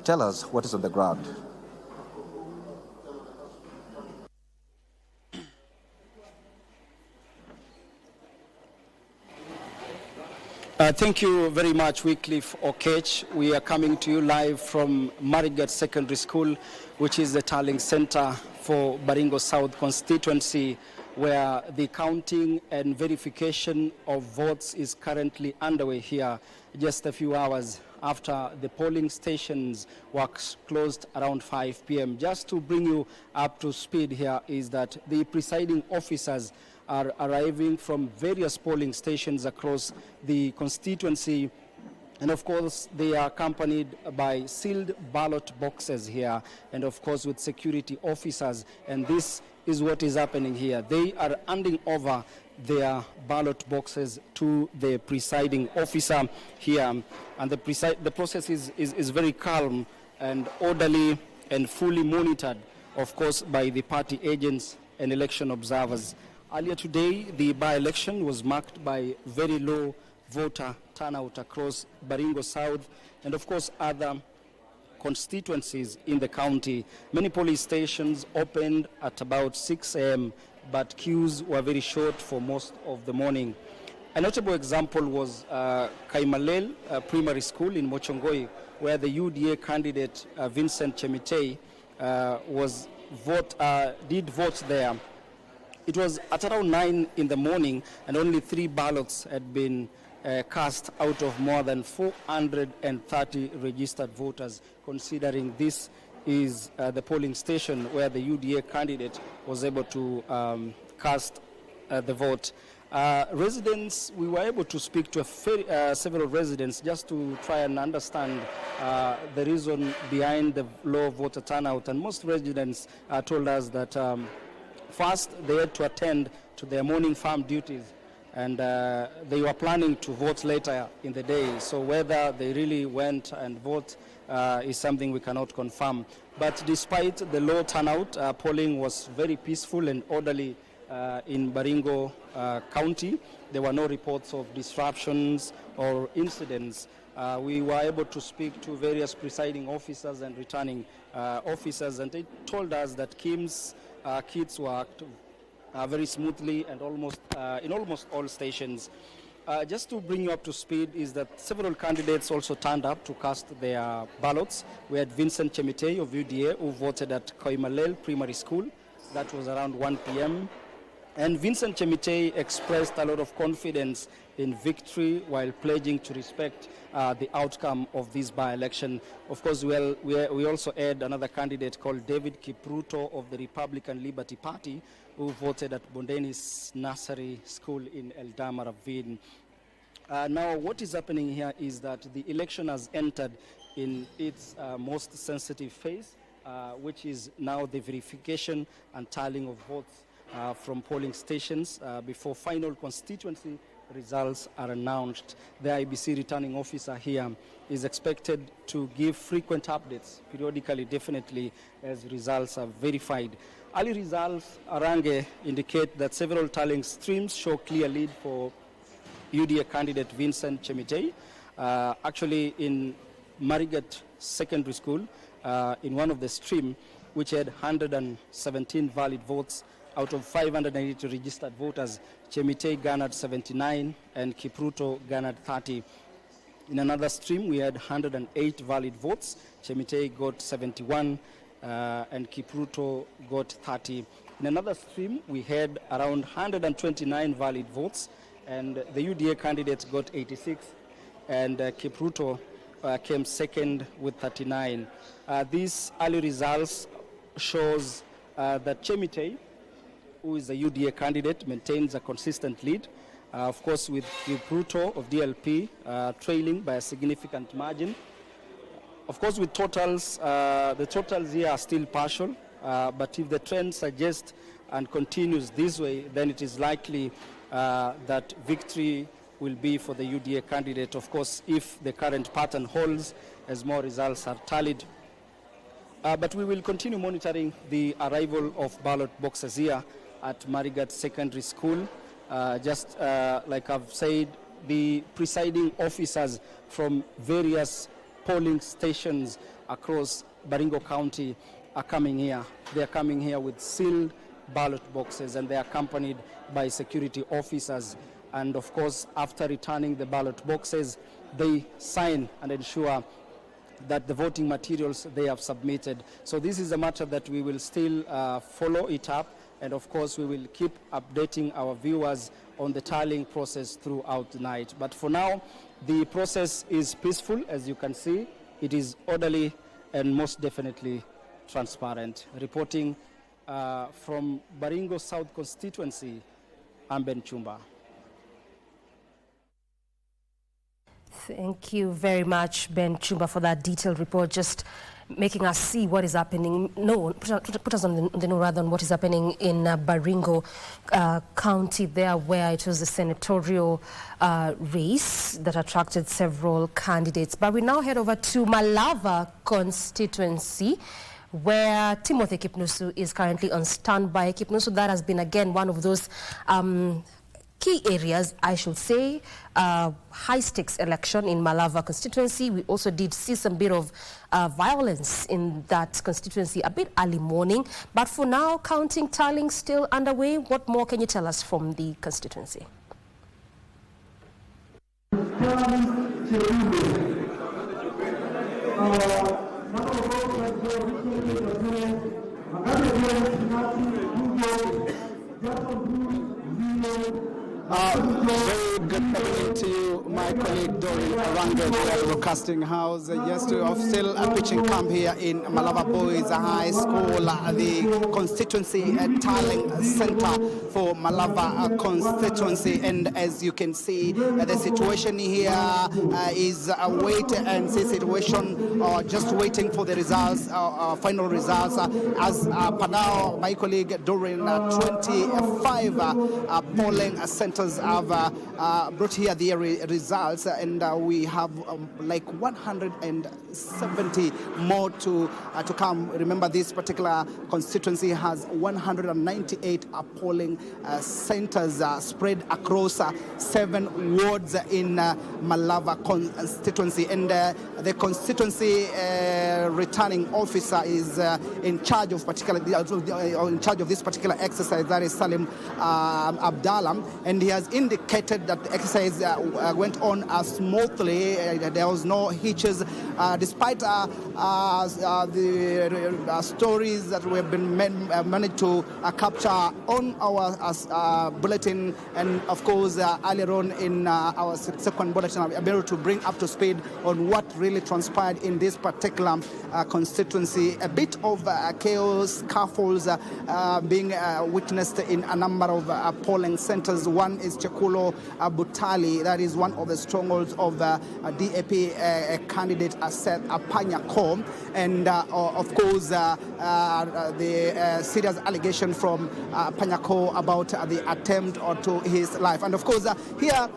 tell us what is on the ground. Thank you very much, Wycliffe Okech. We are coming to you live from Marigat Secondary School, which is the tallying center for Baringo South constituency, where the counting and verification of votes is currently underway here, just a few hours after the polling stations were closed around 5 p.m. Just to bring you up to speed here is that the presiding officers are arriving from various polling stations across the constituency, and of course they are accompanied by sealed ballot boxes here, and of course with security officers, and this is what is happening here. They are handing over their ballot boxes to the presiding officer here, and the process is very calm and orderly and fully monitored, of course, by the party agents and election observers. Earlier today, the by-election was marked by very low voter turnout across Baringo South and, of course, other constituencies in the county. Many polling stations opened at about 6 a.m., but queues were very short for most of the morning. A notable example was Kaimalel Primary School in Mochongoi, where the UDA candidate Vincent Chemitei did vote there. It was at around 9 in the morning, and only 3 ballots had been cast out of more than 430 registered voters, considering this is the polling station where the UDA candidate was able to cast the vote. Residents, we were able to speak to several residents just to try and understand the reason behind the low voter turnout, and most residents told us that first, they had to attend to their morning farm duties, and they were planning to vote later in the day. So whether they really went and vote is something we cannot confirm. But despite the low turnout, polling was very peaceful and orderly in Baringo County. There were no reports of disruptions or incidents. We were able to speak to various presiding officers and returning officers, and they told us that kids worked very smoothly and in almost all stations. Just to bring you up to speed is that several candidates also turned up to cast their ballots. We had Vincent Chemitei of UDA, who voted at Koimalel Primary School. That was around 1 p.m. And Vincent Chemitei expressed a lot of confidence in victory while pledging to respect the outcome of this by-election. Of course, we also had another candidate called David Kipruto of the Republican Liberty Party, who voted at Bondeni's Nursery School in Eldama Ravine. Now, what is happening here is that the election has entered in its most sensitive phase, which is now the verification and tallying of votes from polling stations before final constituency results are announced. The IEBC returning officer here is expected to give frequent updates periodically, definitely, as results are verified. Early results, Arange, indicate that several tallying streams show clear lead for UDA candidate Vincent Chemitei. Actually, in Marigat Secondary School, in one of the streams, which had 117 valid votes out of 580 registered voters. Chemitei garnered 79 and Kipruto garnered 30. In another stream, we had 108 valid votes. Chemitei got 71 and Kipruto got 30. In another stream, we had around 129 valid votes, and the UDA candidate got 86, and Kipruto came second with 39. These early results shows that Chemitei, who is the UDA candidate, maintains a consistent lead. Of course, with Kipruto of DLP trailing by a significant margin. Of course, with totals, the totals here are still partial, but if the trend suggests and continues this way, then it is likely that victory will be for the UDA candidate, of course, if the current pattern holds as more results are tallied. But we will continue monitoring the arrival of ballot boxes here at Marigat Secondary School. Just like I've said, the presiding officers from various polling stations across Baringo County are coming here. They are coming here with sealed ballot boxes, and they are accompanied by security officers. And of course, after returning the ballot boxes, they sign and ensure that the voting materials they have submitted. So this is a matter that we will still follow it up, and of course we will keep updating our viewers on the tallying process throughout the night. But for now, the process is peaceful, as you can see. It is orderly and most definitely transparent. Reporting from Baringo South Constituency, I'm Ben Chumba. Thank you very much, Ben Chumba, for that detailed report, just making us see what is happening. No, put us on the know rather on what is happening in Baringo County there, where it was a senatorial race that attracted several candidates. But we now head over to Malava constituency, where Timothy Kipnusu is currently on standby. Kipnusu, that has been again one of those key areas, I should say, high-stakes election in Malava constituency. We also did see some bit of violence in that constituency a bit early morning. But for now, counting, tallying still underway. What more can you tell us from the constituency? Very good morning to you, my colleague Doreen Arange, Broadcasting House. Yes, we are still at pitching camp here in Malava Boys High School, the constituency tallying center for Malava constituency. And as you can see, the situation here is a wait and see situation, just waiting for the results, final results. As per now, my colleague Doreen, 25 polling centers have brought here the results, and we have like 170 more to come. Remember, this particular constituency has 198 polling centers spread across 7 wards in Malava constituency, and the constituency returning officer is in charge of this particular exercise. That is Salim Abdallah, and he has indicated that the exercise went on smoothly. There was no hitches, despite the stories that we have been managed to capture on our bulletin, and of course earlier on in our second bulletin, I'll be able to bring up to speed on what really transpired in this particular constituency. A bit of chaos, scuffles being witnessed in a number of polling centers. One is Chekulo Butali, that is one of the strongholds of the DAP candidate Seth Apanyako, and of course the serious allegation from Apanyako about the attempt to his life. And of course here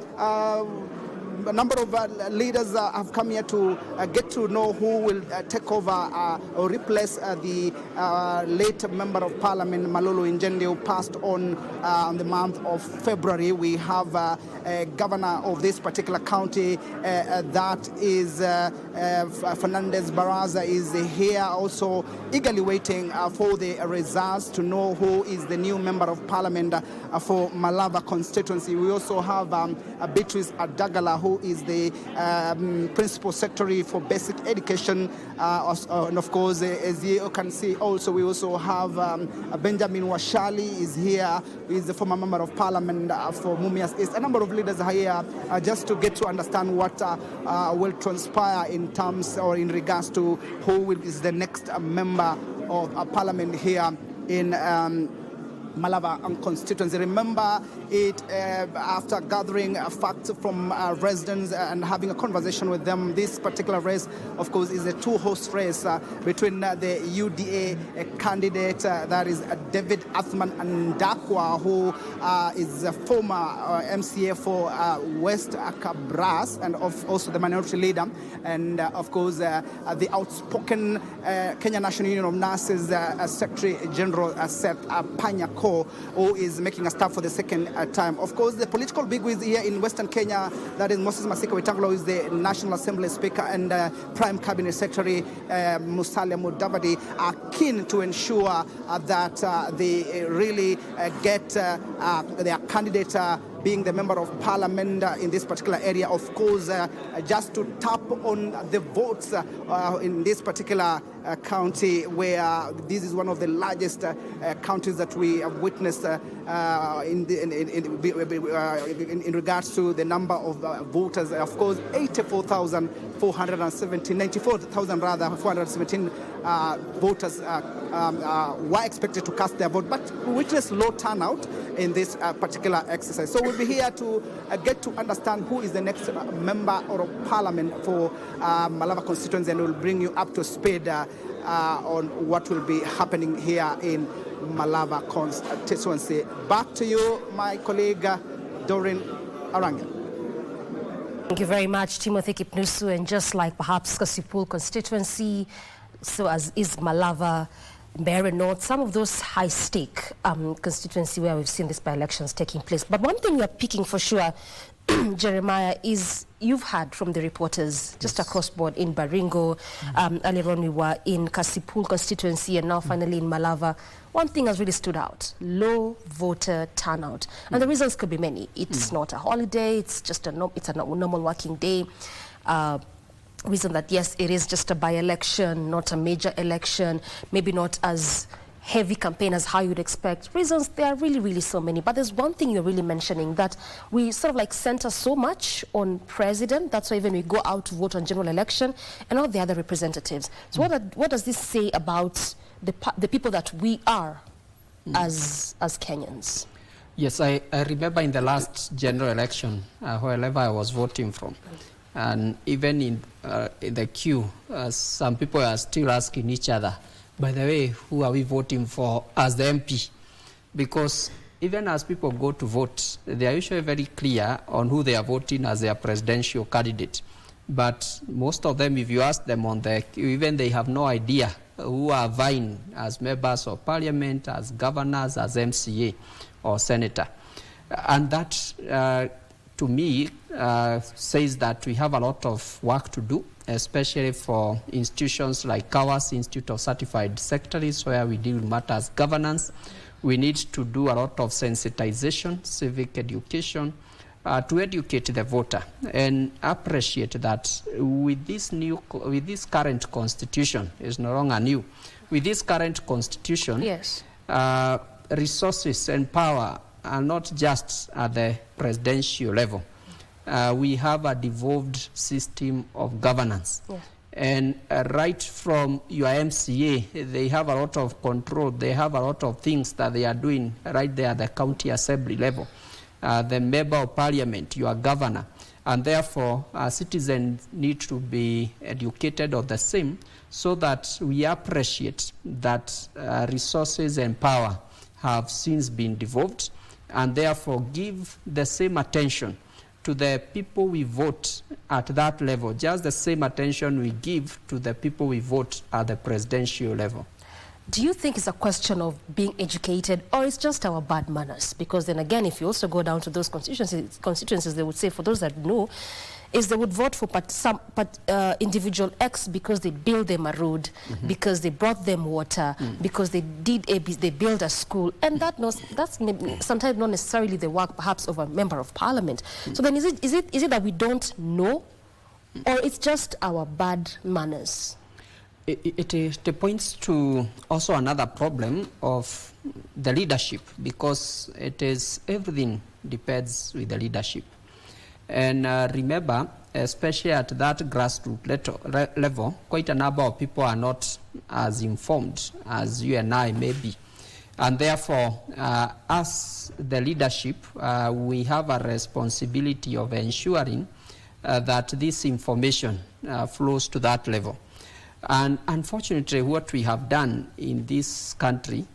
a number of leaders have come here to get to know who will take over or replace the late Member of Parliament Malolo Injende, who passed on the month of February. We have a governor of this particular county, that is Fernandez Baraza, is here also eagerly waiting for the results to know who is the new Member of Parliament for Malava constituency. We also have Beatrice Adagala, who is the Principal Secretary for Basic Education, and of course, as you can see, also we also have Benjamin Washali is here, who is the former Member of Parliament for Mumias East. A number of leaders are here just to get to understand what will transpire in terms or in regards to who is the next Member of Parliament here in Malava constituency. Remember it after gathering facts from residents and having a conversation with them. This particular race, of course, is a two-horse race between the UDA candidate, that is David Athman Ndakwa, who is a former MCA for West Kabras, and also the minority leader, and of course the outspoken Kenya National Union of Nurses Secretary General Seth Panyako, who is making a start for the second time. Of course, the political bigwigs here in Western Kenya, that is Moses Masika Wetangula, who is the National Assembly Speaker, and Prime Cabinet Secretary Musalia Mudavadi, are keen to ensure that they really get their candidate being the Member of Parliament in this particular area. Of course, just to tap on the votes in this particular county, where this is one of the largest counties that we have witnessed in regards to the number of voters. Of course, 94,417 voters were expected to cast their vote, but we witnessed low turnout in this particular exercise. So we'll be here to get to understand who is the next Member of Parliament for Malava constituency, and we'll bring you up to speed on what will be happening here in Malava constituency. Back to you, my colleague Doreen Arange. Thank you very much, Timothy Kipnusu. And just like perhaps Kasipul constituency, so as is Malava, Baringo North, some of those high-stake constituency where we've seen these by-elections taking place. But one thing you're picking for sure, Jeremiah, is you've heard from the reporters just across board in Baringo. Earlier on we were in Kasipul constituency, and now finally in Malava. One thing has really stood out: low voter turnout. And the reasons could be many. It's not a holiday, it's just a normal working day. Reason that, yes, it is just a by-election, not a major election, maybe not as heavy campaign as how you'd expect. Reasons, there are really, really so many. But there's one thing you're really mentioning, that we sort of like center so much on president. That's why even we go out to vote on general election and all the other representatives. So what does this say about the people that we are as Kenyans? Yes, I remember in the last general election, wherever I was voting from, and even in the queue, some people are still asking each other, by the way, who are we voting for as the MP? Because even as people go to vote, they are usually very clear on who they are voting as their presidential candidate. But most of them, if you ask them on the queue, even they have no idea who are vying as members of parliament, as governors, as MCA or senator. And that, to me, says that we have a lot of work to do, especially for institutions like ours, Institute of Certified Secretaries, where we deal with matters governance. We need to do a lot of sensitization, civic education, to educate the voter, and appreciate that with this current constitution, is no longer new. With this current constitution, yes, resources and power are not just at the presidential level. We have a devolved system of governance. Yeah. And right from your MCA, they have a lot of control. They have a lot of things that they are doing right there at the county assembly level. The member of parliament, your governor. And therefore, citizens need to be educated of the same, so that we appreciate that resources and power have since been devolved, and therefore give the same attention to the people we vote at that level, just the same attention we give to the people we vote at the presidential level. Do you think it's a question of being educated, or it's just our bad manners? Because then again, if you also go down to those constituencies, they would say, for those that know, is they would vote for individual X because they built them a road, because they brought them water, because they did they built a school, and that's sometimes not necessarily the work perhaps of a member of parliament. So then is it that we don't know, or it's just our bad manners? It points to also another problem of the leadership, because it is everything depends with the leadership. And remember, especially at that grassroots level, quite a number of people are not as informed as you and I may be. And therefore, as the leadership, we have a responsibility of ensuring that this information flows to that level. And unfortunately, what we have done in this country,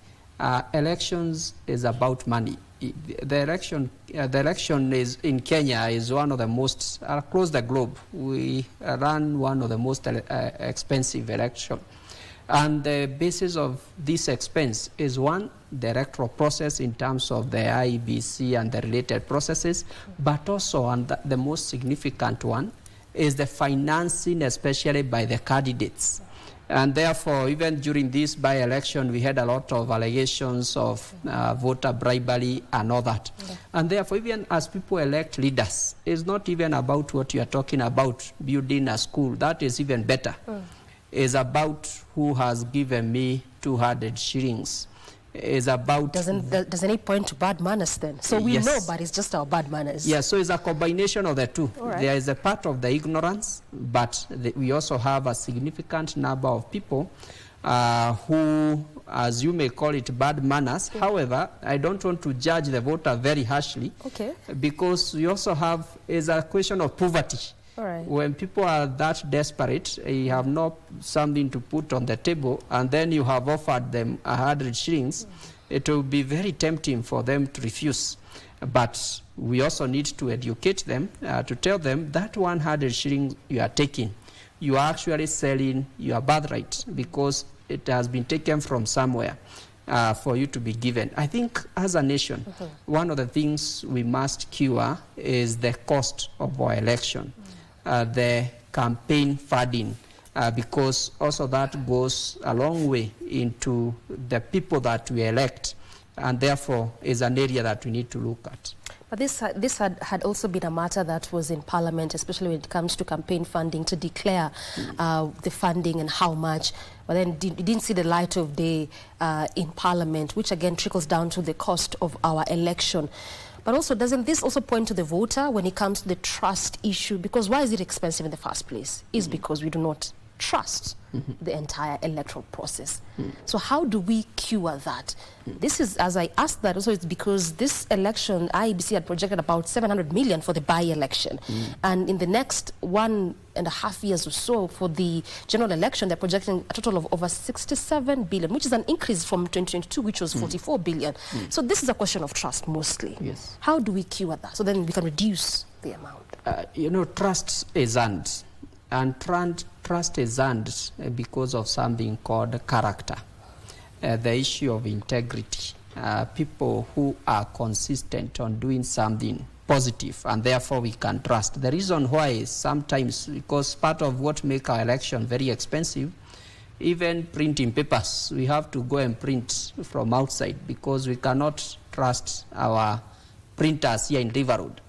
elections is about money. The election is in Kenya is one of the most, across the globe, we run one of the most expensive elections. And the basis of this expense is one, the electoral process in terms of the IEBC and the related processes, but also, and the most significant one, is the financing, especially by the candidates. And therefore, even during this by-election, we had a lot of allegations of voter bribery and all that. Okay. And therefore, even as people elect leaders, it's not even about what you are talking about, building a school. That is even better. It's about who has given me 200 shillings. Is about... Doesn't it point to bad manners then? So we know, but it's just our bad manners. Yeah, so it's a combination of the two. Right. There is a part of the ignorance, but we also have a significant number of people who, as you may call it, bad manners. Yeah. However, I don't want to judge the voter very harshly. Okay. Because we also have, is a question of poverty. All right. When people are that desperate, you have not something to put on the table, and then you have offered them 100 shillings, it will be very tempting for them to refuse. But we also need to educate them, to tell them that 100 shillings you are taking, you are actually selling your birthright, because it has been taken from somewhere for you to be given. I think as a nation, one of the things we must cure is the cost of our election. The campaign funding, because also that goes a long way into the people that we elect, and therefore is an area that we need to look at. But this had also been a matter that was in Parliament, especially when it comes to campaign funding, to declare the funding and how much, but then it didn't see the light of day in Parliament, which again trickles down to the cost of our election. But also, doesn't this also point to the voter when it comes to the trust issue? Because why is it expensive in the first place? It's because we do not trust the entire electoral process. So how do we cure that? This is, as I asked that, also it's because this election, IEBC had projected about 700 million for the by-election. And in the next 1.5 years or so for the general election, they're projecting a total of over 67 billion, which is an increase from 2022, which was 44 billion. So this is a question of trust mostly. Yes. How do we cure that? So then we can reduce the amount. Trust is earned. And trust is earned because of something called character, the issue of integrity. People who are consistent on doing something positive, and therefore we can trust. The reason why is sometimes because part of what makes our election very expensive, even printing papers, we have to go and print from outside because we cannot trust our printers here in River Road.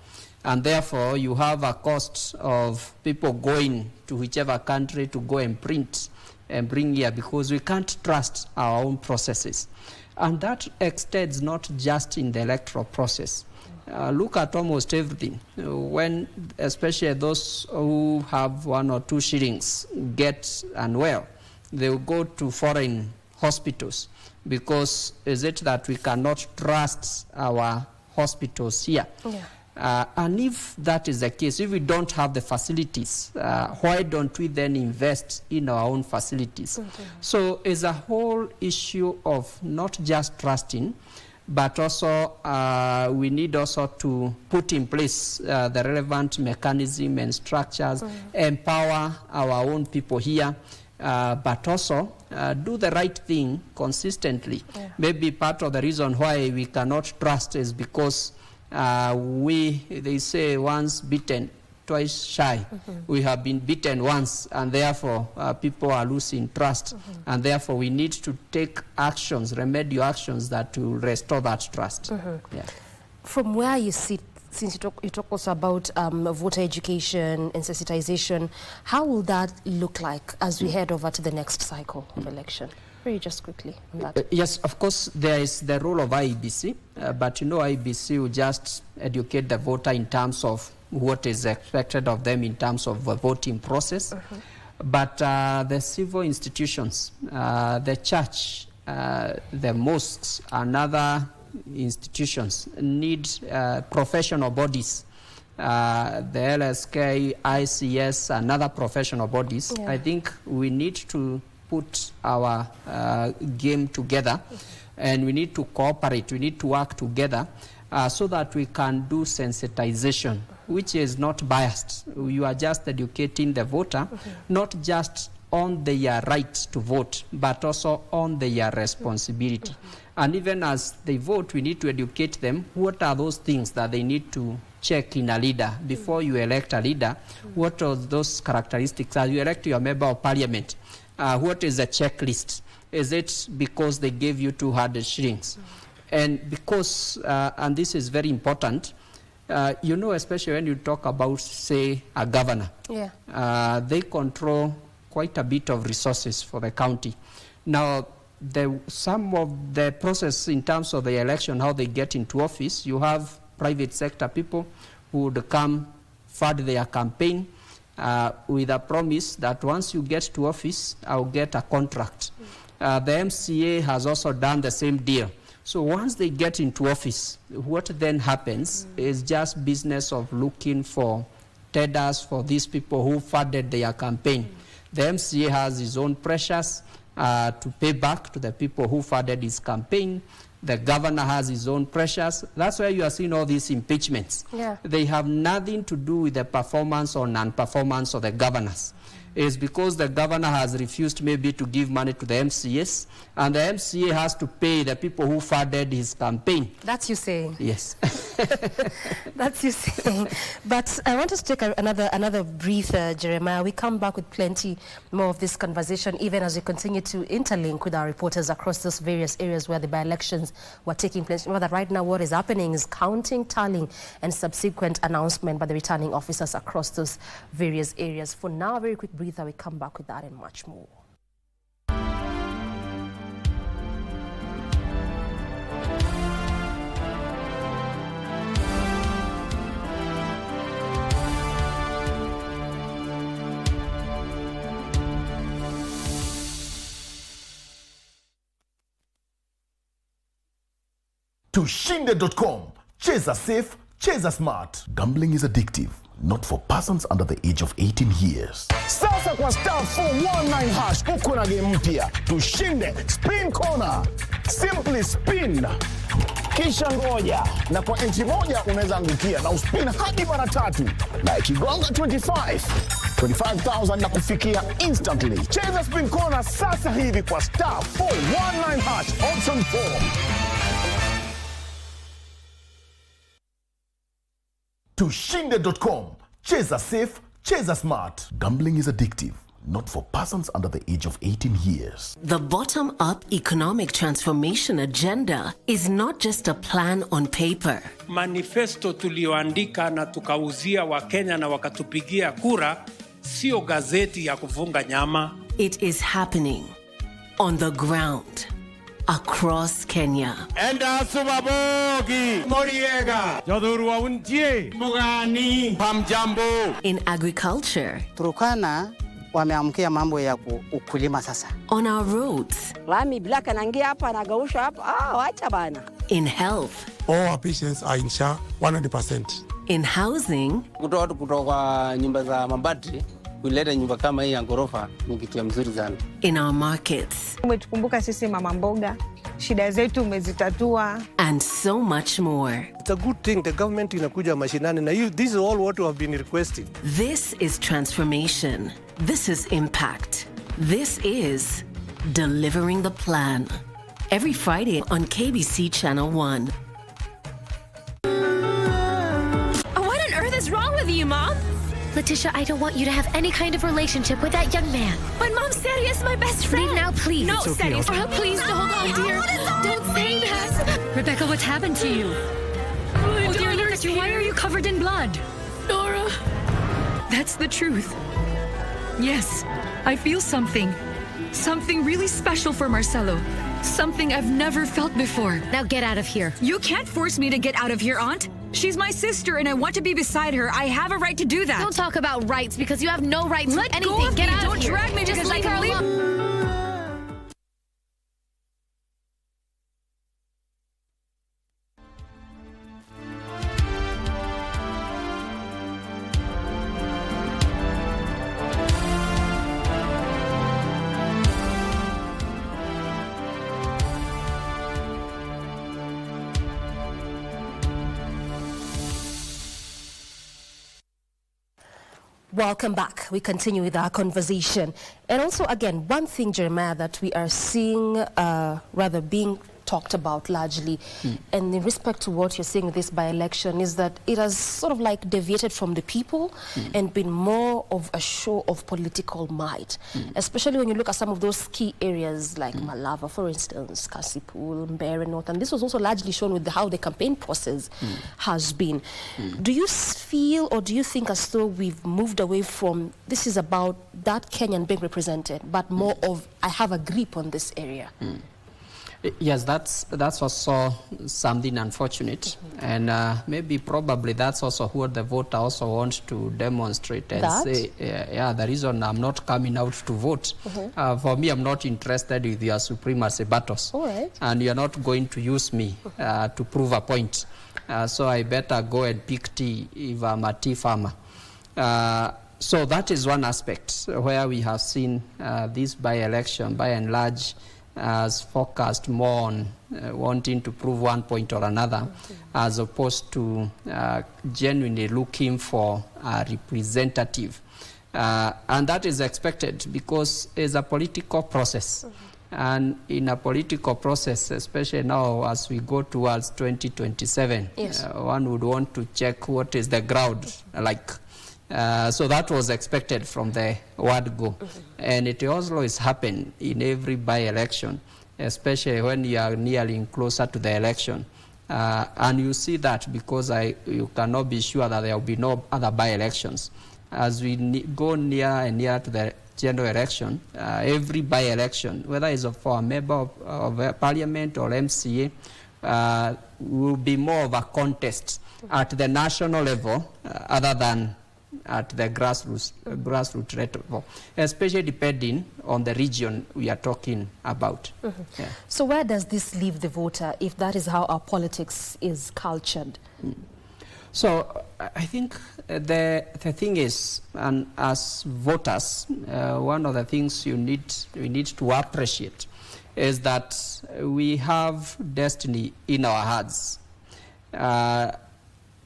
And therefore, you have a cost of people going to whichever country to go and print and bring here because we can't trust our own processes. And that extends not just in the electoral process. Look at almost everything. When, especially those who have 1 or 2 shillings get unwell, they will go to foreign hospitals because is it that we cannot trust our hospitals here? Yeah. And if that is the case, if we don't have the facilities, why don't we then invest in our own facilities? So it's a whole issue of not just trusting, but also we need also to put in place the relevant mechanism and structures, empower our own people here, but also do the right thing consistently. Maybe part of the reason why we cannot trust is because they say once bitten, twice shy. We have been beaten once, and therefore people are losing trust, and therefore we need to take actions, remedial actions that will restore that trust. Yeah. From where you sit, since you talk also about voter education and sensitization, how will that look like as we head over to the next cycle of election? Very just quickly on that. Yes, of course, there is the role of IEBC, but IEBC will just educate the voter in terms of what is expected of them in terms of the voting process. But the civil institutions, the church, the mosques, and other institutions need professional bodies. The LSK, ICS, and other professional bodies. I think we need to put our game together, and we need to cooperate, we need to work together so that we can do sensitization, which is not biased. You are just educating the voter, not just on their right to vote, but also on their responsibility. And even as they vote, we need to educate them what are those things that they need to check in a leader. Before you elect a leader, what are those characteristics? As you elect your member of parliament, what is the checklist? Is it because they gave you 200 shillings? And because, and this is very important, especially when you talk about, say, a governor, they control quite a bit of resources for the county. Now, some of the process in terms of the election, how they get into office, you have private sector people who would come fund their campaign with a promise that once you get to office, I'll get a contract. The MCA has also done the same deal. So once they get into office, what then happens is just business of looking for tenders for these people who funded their campaign. The MCA has his own pressures to pay back to the people who funded his campaign. The governor has his own pressures. That's why you are seeing all these impeachments. They have nothing to do with the performance or non-performance of the governors. It's because the governor has refused maybe to give money to the MCAs, and the MCA has to pay the people who funded his campaign. That's you saying? Yes. That's you saying. But I want us to take another brief, Jeremiah. We come back with plenty more of this conversation, even as we continue to interlink with our reporters across those various areas where the by-elections were taking place. Remember that right now what is happening is counting, tallying, and subsequent announcement by the returning officers across those various areas. For now, a very quick breather. We come back with that and much more. Tushinde.com. Cheza safe, cheza smart. Gambling is addictive. Not for persons under the age of 18 years. Sasa kwa star 419 hash uko na game mpya. Tushinde spin corner. Simply spin. Kisha ngoja. Na kwa entry moja unaweza angukia na uspin hadi mara 3. Na ikigonga 25,000 na kufikia instantly. Cheza spin corner sasa hivi kwa star 419 hash option 4. Tushinde.com. Cheza safe, cheza smart. Gambling is addictive. Not for persons under the age of 18 years. The bottom-up economic transformation agenda is not just a plan on paper. Manifesto tulioandika na tukauzia Wakenya na wakatupigia kura, sio gazeti ya kufunga nyama. It is happening on the ground. Across Kenya. Enda sumabogi Moriega Jodhurwa untie Mugani Pamjambo. In agriculture. Turkana wameamkia mambo ya ukulima sasa. On our roads. Lami black anaingia hapa anagausha hapa. Wacha bana. In health. All our patients are in SHA 100%. In housing. Kutoka nyumba za mabati kuleta nyumba kama hii ya ghorofa ni kitu mzuri sana. In our markets. Umetukumbuka sisi mama mboga, shida zetu umezitatua. And so much more. It's a good thing the government inakuja mashinani na this is all what we have been requesting. This is transformation. This is impact. This is delivering the plan. Every Friday on KBC Channel 1. What on earth is wrong with you, Mom? Letitia, I don't want you to have any kind of relationship with that young man. But Mom, Sadie is my best friend. Leave now, please. No, Sadie, Please don't, dear. Don't say that. Rebecca, what's happened to you? Oh dear Lord, why are you covered in blood? Nora. That's the truth. Yes, I feel something. Something really special for Marcelo. Something I've never felt before. Now get out of here. You can't force me to get out of here, Aunt. She's my sister and I want to be beside her. I have a right to do that. Don't talk about rights because you have no right to Let anything. go of Get me. out Don't of here. drag me Just because I leave can her leave. alone. Welcome back. We continue with our conversation. And also, again, one thing, Jeremiah, that we are seeing rather being talked about largely, and in respect to what you're saying with this by-election, is that it has sort of like deviated from the people and been more of a show of political might, especially when you look at some of those key areas like Malava, for instance, Kasipul, Baringo North, and this was also largely shown with how the campaign process has been. Do you feel or do you think as though we've moved away from this is about that Kenyan being represented, but more of I have a grip on this area? Yes, that's also something unfortunate, and maybe probably that's also what the voter also wants to demonstrate and say, yeah, the reason I'm not coming out to vote. For me, I'm not interested with your supremacy battles, and you're not going to use me to prove a point. So I better go and pick tea if I'm a tea farmer. So that is one aspect where we have seen this by-election, by and large, as focused more on wanting to prove one point or another, as opposed to genuinely looking for a representative. And that is expected because it's a political process. And in a political process, especially now as we go towards 2027, one would want to check what is the ground like. So that was expected from the word go. And it always happens in every by-election, especially when you are nearing closer to the election. And you see that because you cannot be sure that there will be no other by-elections. As we go near and near to the general election, every by-election, whether it's for a member of parliament or MCA, will be more of a contest at the national level other than at the grassroots level, especially depending on the region we are talking about. So where does this leave the voter if that is how our politics is cultured? So I think the thing is, and as voters, one of the things we need to appreciate is that we have destiny in our hearts.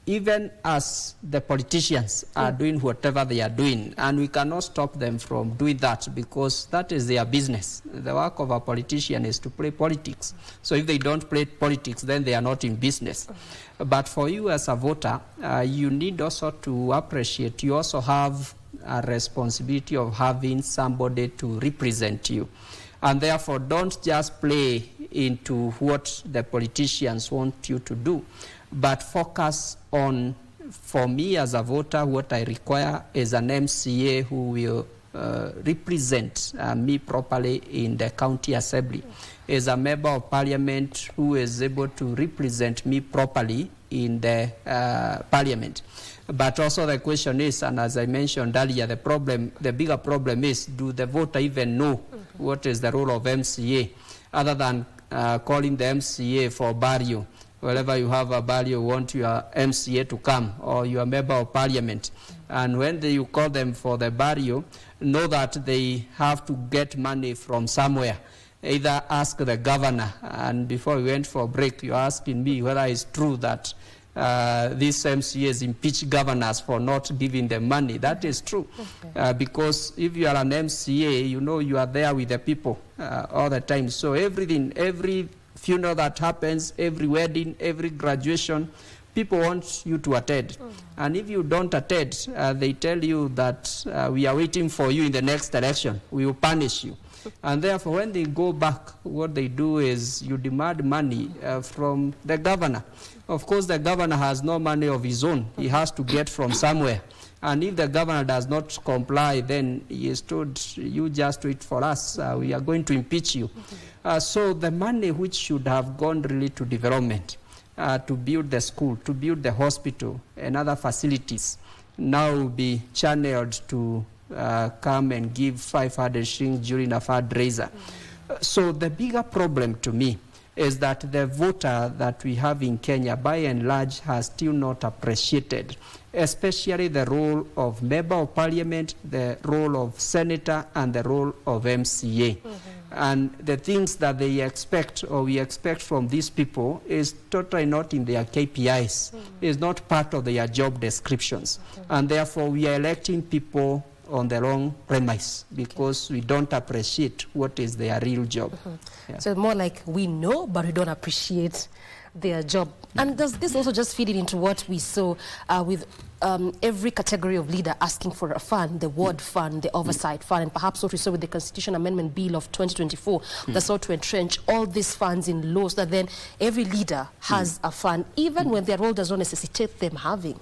Even as the politicians are doing whatever they are doing, and we cannot stop them from doing that because that is their business. The work of a politician is to play politics. So if they don't play politics, then they are not in business. But for you as a voter, you need also to appreciate you also have a responsibility of having somebody to represent you. And therefore, don't just play into what the politicians want you to do, but focus on, for me as a voter, what I require is an MCA who will represent me properly in the county assembly, is a member of parliament who is able to represent me properly in the parliament. But also the question is, and as I mentioned earlier, the bigger problem is, do the voter even know what is the role of MCA, other than calling the MCA for barrio? Wherever you have a barrio, you want your MCA to come, or your member of parliament. And when you call them for the barrio, know that they have to get money from somewhere. Either ask the governor, and before we went for break, you're asking me whether it's true that these MCAs impeach governors for not giving them money. That is true. Because if you are an MCA, you know you are there with the people all the time. So everything, every funeral that happens, every wedding, every graduation, people want you to attend. And if you don't attend, they tell you that we are waiting for you in the next election. We will punish you. And therefore, when they go back, what they do is you demand money from the governor. Of course, the governor has no money of his own. He has to get from somewhere. And if the governor does not comply, then he is told, you just wait for us. We are going to impeach you. So the money which should have gone really to development, to build the school, to build the hospital and other facilities, now will be channeled to come and give 500 shillings during a fundraiser. So the bigger problem to me is that the voter that we have in Kenya, by and large, has still not appreciated, especially the role of member of parliament, the role of senator, and the role of MCA. And the things that they expect, or we expect from these people, is totally not in their KPIs, is not part of their job descriptions. And therefore, we are electing people on the wrong premise because we don't appreciate what is their real job. So more like we know, but we don't appreciate their job. And does this also just feed into what we saw with every category of leader asking for a fund, the ward fund, the oversight fund, and perhaps what we saw with the Constitution Amendment Bill of 2024 that sought to entrench all these funds in law, so that then every leader has a fund, even when their role does not necessitate them having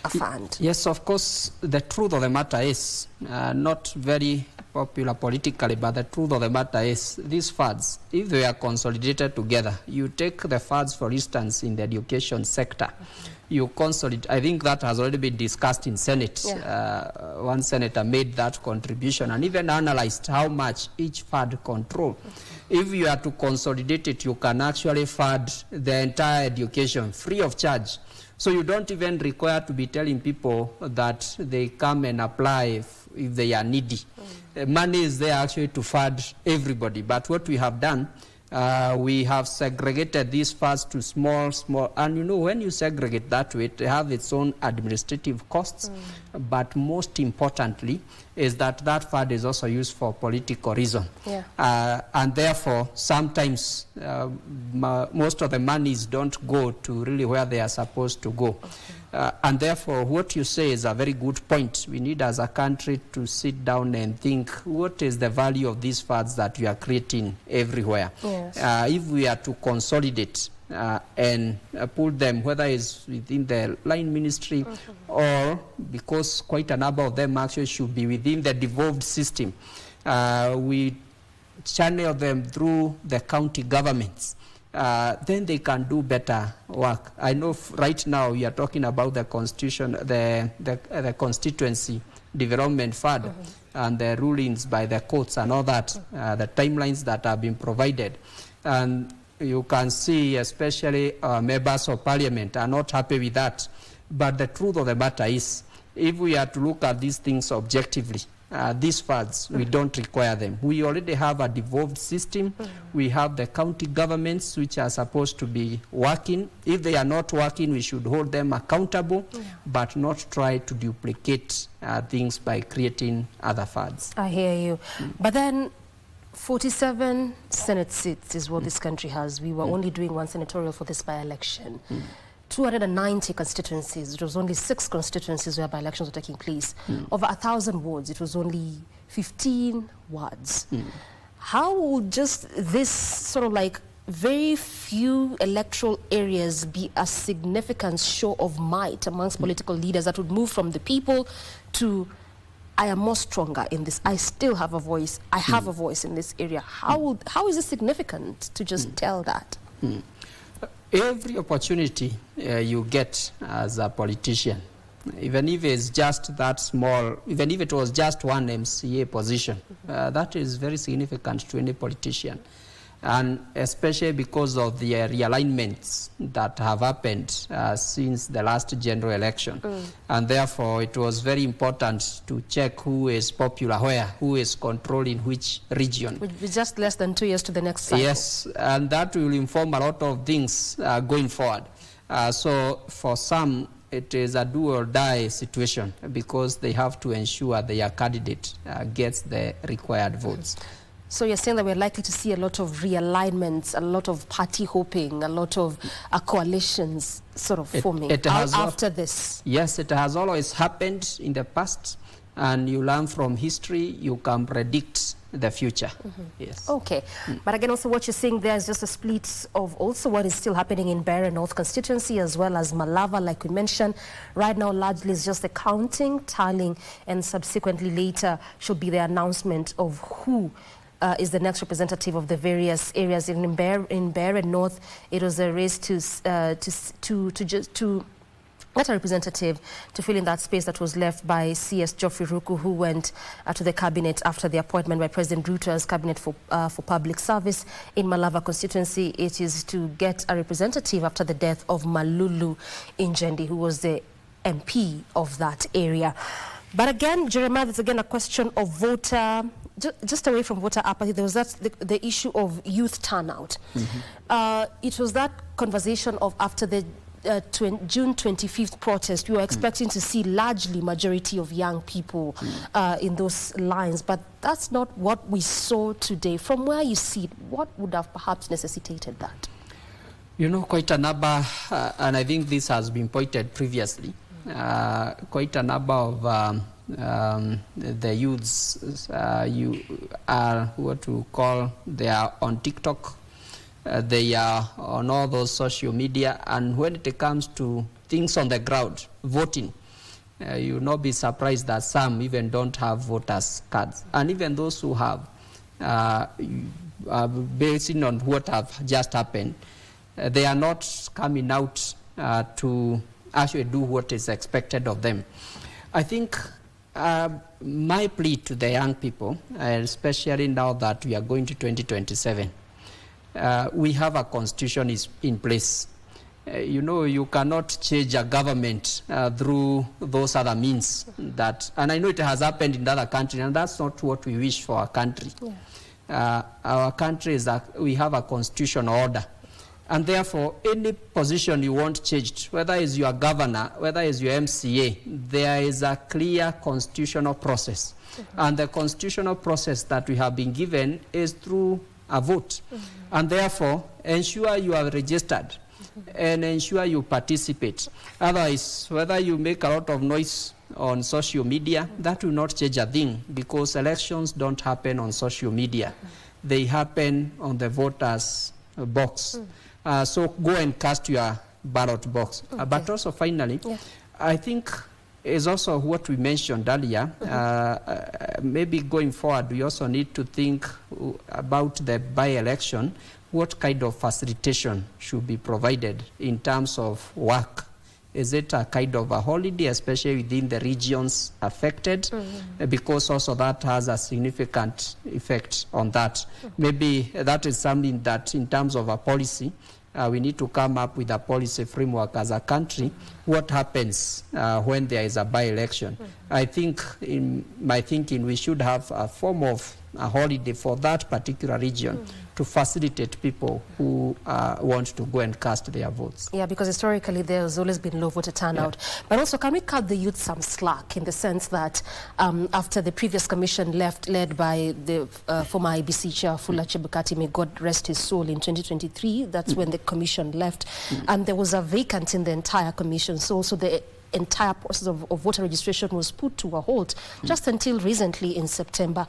a fund. Yes, of course, the truth of the matter is, not very popular politically, but the truth of the matter is, these funds, if they are consolidated together, you take the funds, for instance, in the education sector, you consolidate. I think that has already been discussed in Senate. One senator made that contribution and even analyzed how much each fund control. If you are to consolidate it, you can actually fund the entire education free of charge. So you don't even require to be telling people that they come and apply if they are needy. Money is there actually to fund everybody. But what we have done, we have segregated these funds to small, and you know, when you segregate that way, it has its own administrative costs. But most importantly is that that fund is also used for political reason. And therefore, sometimes most of the monies don't go to really where they are supposed to go. And therefore, what you say is a very good point. We need as a country to sit down and think, what is the value of these funds that we are creating everywhere? If we are to consolidate and put them, whether it's within the line ministry or, because quite a number of them actually should be within the devolved system, we channel them through the county governments. Then they can do better work. I know right now we are talking about the constitution, the Constituency Development Fund and the rulings by the courts and all that, the timelines that have been provided. And you can see, especially members of parliament are not happy with that. But the truth of the matter is, if we are to look at these things objectively, these funds, we don't require them. We already have a devolved system. We have the county governments which are supposed to be working. If they are not working, we should hold them accountable, but not try to duplicate things by creating other funds. I hear you. But then 47 Senate seats is what this country has. We were only doing one senatorial for this by-election. 290 constituencies. It was only 6 constituencies where by-elections were taking place. Over 1,000 wards, it was only 15 wards. How would just this sort of like very few electoral areas be a significant show of might amongst political leaders that would move from the people to, I am more stronger in this, I still have a voice, I have a voice in this area? How is it significant to just tell that? Every opportunity you get as a politician, even if it's just that small, even if it was just one MCA position, that is very significant to any politician. And especially because of the realignments that have happened since the last general election. And therefore, it was very important to check who is popular where, who is controlling which region. With just less than 2 years to the next cycle. Yes, and that will inform a lot of things going forward. So for some, it is a do or die situation because they have to ensure their candidate gets the required votes. So you're saying that we're likely to see a lot of realignments, a lot of party hopping, a lot of coalitions sort of forming after this? Yes, it has always happened in the past, and you learn from history, you can predict the future. Yes. Okay. But again, also what you're saying there is just a split of also what is still happening in Baringo North Constituency as well as Malava, like we mentioned. Right now, largely it's just the counting, tallying, and subsequently later should be the announcement of who is the next representative of the various areas. In Baringo North, it was a race to get a representative to fill in that space that was left by CS Geoffrey Ruku, who went to the cabinet after the appointment by President Ruto as cabinet for public service. In Malava constituency, it is to get a representative after the death of Malulu Injendi, who was the MP of that area. But again, Jeremiah, there's again a question of voter, just away from voter apathy, there was the issue of youth turnout. It was that conversation of after the June 25th protest, we were expecting to see largely majority of young people in those lines, but that's not what we saw today. From where you see it, what would have perhaps necessitated that? You know, quite a number, and I think this has been pointed previously, quite a number of the youths you are what we call, they are on TikTok, they are on all those social media, and when it comes to things on the ground, voting, you'll not be surprised that some even don't have voters cards, and even those who have, based on what have just happened, they are not coming out to actually do what is expected of them. I think my plea to the young people, especially now that we are going to 2027, we have a constitution is in place. You know, you cannot change a government through those other means that, and I know it has happened in other countries, and that's not what we wish for our country. Our country is that we have a constitutional order. And therefore, any position you want changed, whether it's your governor, whether it's your MCA, there is a clear constitutional process. And the constitutional process that we have been given is through a vote. And therefore, ensure you are registered and ensure you participate. Otherwise, whether you make a lot of noise on social media, that will not change a thing, because elections don't happen on social media. They happen on the voters' box. So go and cast your ballot box. But also finally, I think is also what we mentioned earlier. Maybe going forward, we also need to think about the by-election. What kind of facilitation should be provided in terms of work? Is it a kind of a holiday, especially within the regions affected? Because also that has a significant effect on that. Maybe that is something that in terms of a policy, we need to come up with a policy framework as a country. What happens when there is a by-election? I think, in my thinking, we should have a form of a holiday for that particular region to facilitate people who want to go and cast their votes. Yeah, because historically there's always been low voter turnout. But also, can we cut the youth some slack in the sense that after the previous commission led by the former IEBC chair, Fula Chebukati, may God rest his soul, in 2023, that's when the commission left, and there was a vacant in the entire commission. So also the entire process of voter registration was put to a halt just until recently in September.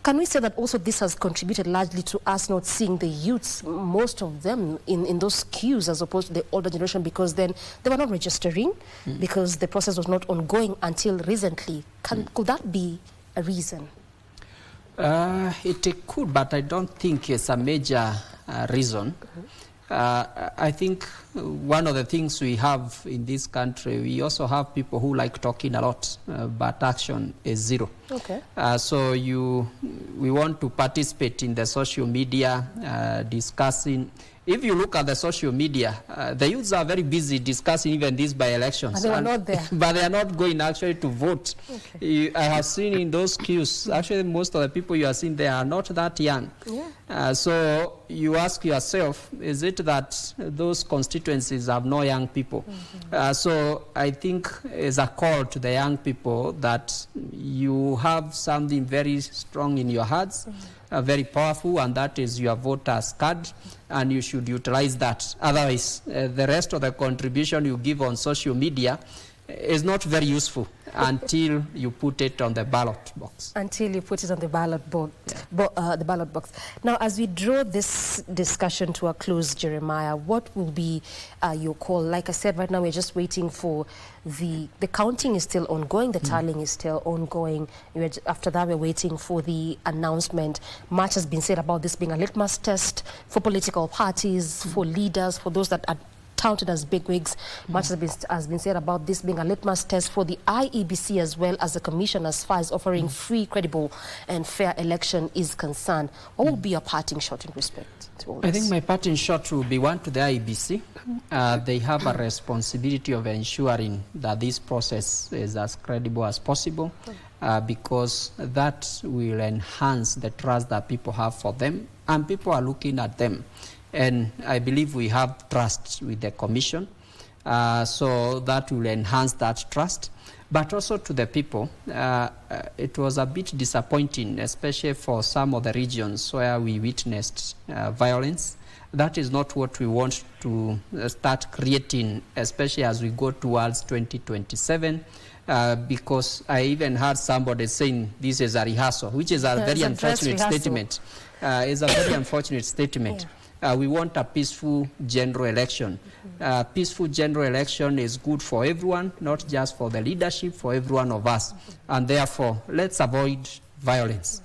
Can we say that also this has contributed largely to us not seeing the youths, most of them, in those queues as opposed to the older generation, because then they were not registering because the process was not ongoing until recently? Could that be a reason? It could, but I don't think it's a major reason. I think one of the things we have in this country, we also have people who like talking a lot, but action is zero. So we want to participate in the social media, discussing. If you look at the social media, the youths are very busy discussing even these by-elections. But they were not there. But they are not going actually to vote. I have seen in those queues, actually most of the people you are seeing, they are not that young. So you ask yourself, is it that those constituents constituencies have no young people. So I think it's a call to the young people that you have something very strong in your hearts, very powerful, and that is your voter's card, and you should utilize that. Otherwise, the rest of the contribution you give on social media is not very useful until you put it on the ballot box. Until you put it on the ballot box. The ballot box. Now, as we draw this discussion to a close, Jeremiah, what will be your call? Like I said, right now we're just waiting for the counting is still ongoing, the tallying is still ongoing. After that, we're waiting for the announcement. Much has been said about this being a litmus test for political parties, for leaders, for those that are counted as bigwigs. Much has been said about this being a litmus test for the IEBC as well as the Commission as far as offering free, credible and fair election is concerned. What will be your parting shot in respect to all this? I think my parting shot will be one to the IEBC. They have a responsibility of ensuring that this process is as credible as possible because that will enhance the trust that people have for them, and people are looking at them. And I believe we have trust with the Commission, so that will enhance that trust. But also to the people, it was a bit disappointing, especially for some of the regions where we witnessed violence. That is not what we want to start creating, especially as we go towards 2027. Because I even heard somebody saying this is a rehearsal, which is a very unfortunate statement. It's a very unfortunate statement. We want a peaceful general election. Peaceful general election is good for everyone, not just for the leadership, for every one of us. And therefore, let's avoid violence.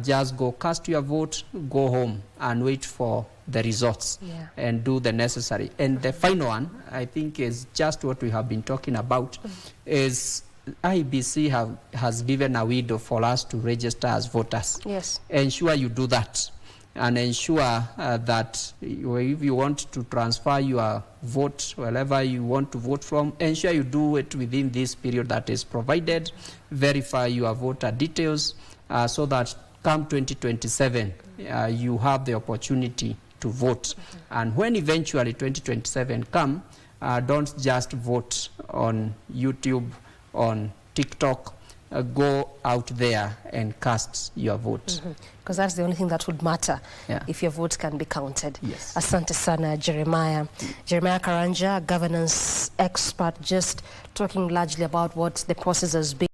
Just go cast your vote, go home, and wait for the results and do the necessary. And the final one, I think, is just what we have been talking about, is IEBC has given a window for us to register as voters. Yes. Ensure you do that. And ensure that if you want to transfer your vote wherever you want to vote from, ensure you do it within this period that is provided. Verify your voter details so that come 2027, you have the opportunity to vote. And when eventually 2027 come, don't just vote on YouTube, on TikTok. Go out there and cast your vote. Because that's the only thing that would matter if your vote can be counted. Yes. Asante sana, Jeremiah. Jeremiah Karanja, governance expert, just talking largely about what the process has been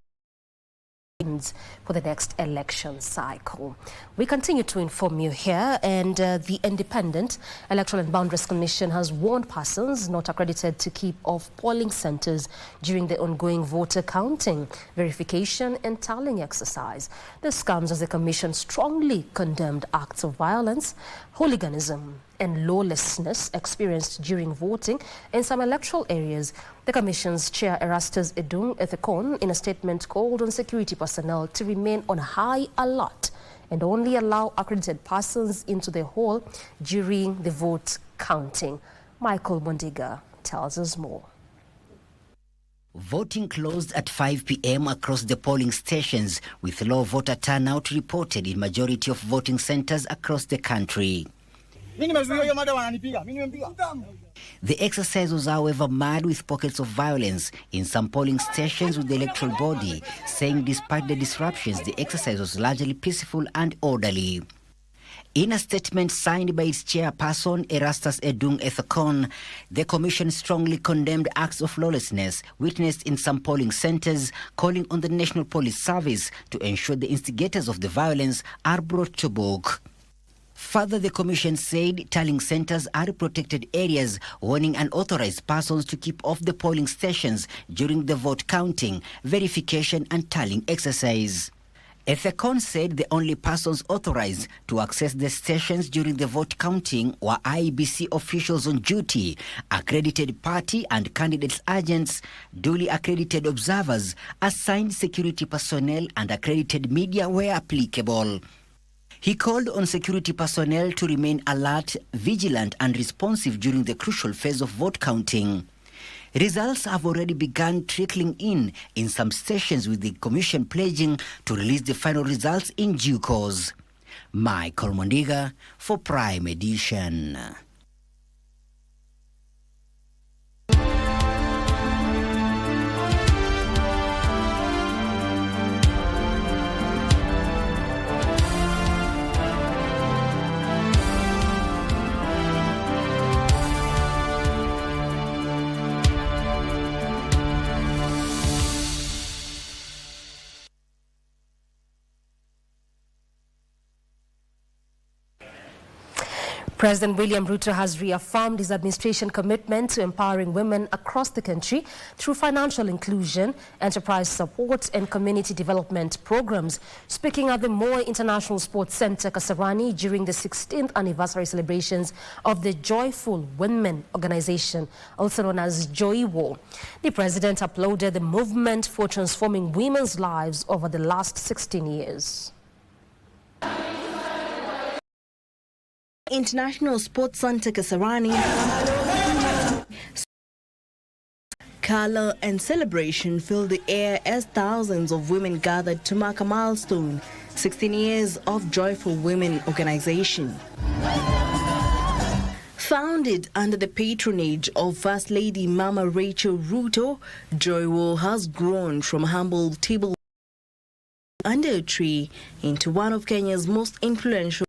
for the next election cycle. We continue to inform you here, and the Independent Electoral and Boundaries Commission has warned persons not accredited to keep off polling centers during the ongoing voter counting, verification and tallying exercise. This comes as the Commission strongly condemned acts of violence, hooliganism and lawlessness experienced during voting in some electoral areas. The Commission's chair, Erastus Edung Ethekon, in a statement called on security personnel to remain on high alert and only allow accredited persons into the hall during the vote counting. Michael Bondiga tells us more. Voting closed at 5 p.m. across the polling stations, with low voter turnout reported in majority of voting centers across the country. The exercise was, however, marred with pockets of violence in some polling stations, with the electoral body saying despite the disruptions, the exercise was largely peaceful and orderly. In a statement signed by its chairperson, Erastus Edung Ethekon, the Commission strongly condemned acts of lawlessness witnessed in some polling centers, calling on the National Police Service to ensure the instigators of the violence are brought to book. Further, the Commission said tallying centers are protected areas, warning unauthorized persons to keep off the polling stations during the vote counting, verification and tallying exercise. Ethekon said the only persons authorized to access the stations during the vote counting were IEBC officials on duty, accredited party and candidates' agents, duly accredited observers, assigned security personnel and accredited media where applicable. He called on security personnel to remain alert, vigilant and responsive during the crucial phase of vote counting. Results have already begun trickling in some stations, with the Commission pledging to release the final results in due course. Michael Mondiga for Prime Edition. President William Ruto has reaffirmed his administration commitment to empowering women across the country through financial inclusion, enterprise support and community development programs. Speaking at the Moi International Sports Center, Kasarani, during the 16th anniversary celebrations of the Joyful Women organization, also known as JOIWO, the president applauded the movement for transforming women's lives over the last 16 years. International Sports Center Kasarani. Color and celebration filled the air as thousands of women gathered to mark a milestone, 16 years of Joyful Women organization. Founded under the patronage of First Lady Mama Rachel Ruto, JOIWO has grown from a humble table under a tree into one of Kenya's most influential.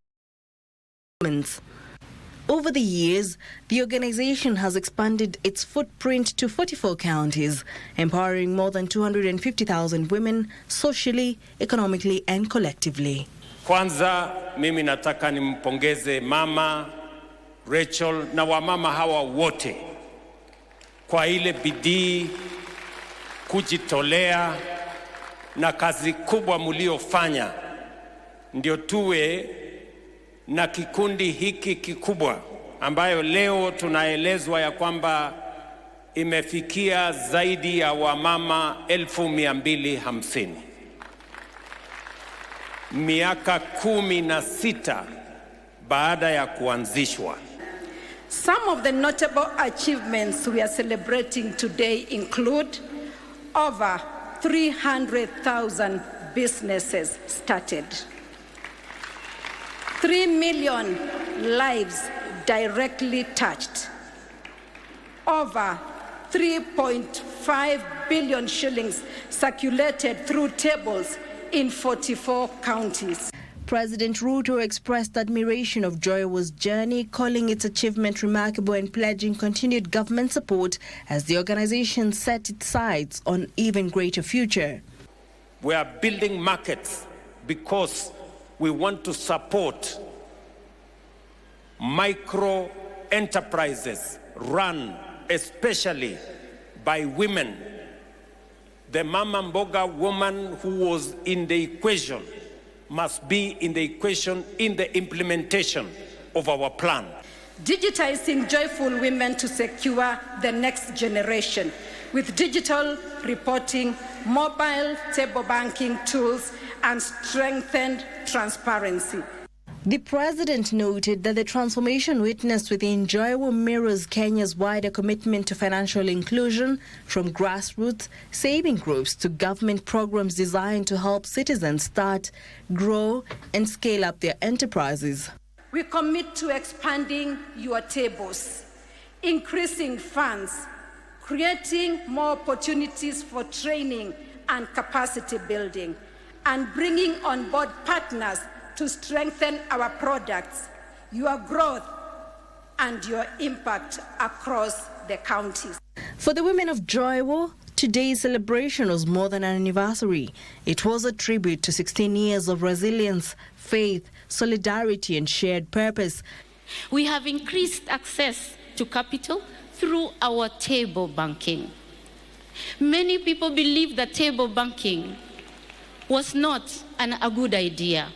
Over the years, the organization has expanded its footprint to 44 counties, empowering more than 250,000 women socially, economically and collectively. Kwanza mimi nataka nimpongeze Mama Rachel na wamama hawa wote kwa ile bidii, kujitolea na kazi kubwa mliofanya ndio tuwe na kikundi hiki kikubwa ambayo leo tunaelezwa ya kwamba imefikia zaidi ya wamama 250,000. Miaka 16 baada ya kuanzishwa. Some of the notable achievements we are celebrating today include over 300,000 businesses started. 3 million lives directly touched. Over 3.5 billion shillings circulated through tables in 44 counties. President Ruto expressed admiration of JOIWO's journey, calling its achievement remarkable and pledging continued government support as the organization set its sights on even greater future. We are building markets because we want to support micro enterprises run especially by women. The Mama Mboga woman who was in the equation must be in the equation in the implementation of our plan. Digitizing Joyful Women to secure the next generation with digital reporting, mobile table banking tools, and strengthened transparency. The president noted that the transformation witnessed within JOIWO mirrors Kenya's wider commitment to financial inclusion, from grassroots saving groups to government programs designed to help citizens start, grow, and scale up their enterprises. We commit to expanding your tables, increasing funds, creating more opportunities for training and capacity building, and bringing on board partners to strengthen our products, your growth, and your impact across the counties. For the women of JOIWO, today's celebration was more than an anniversary. It was a tribute to 16 years of resilience, faith, solidarity, and shared purpose. We have increased access to capital through our table banking. Many people believe that table banking was not a good idea.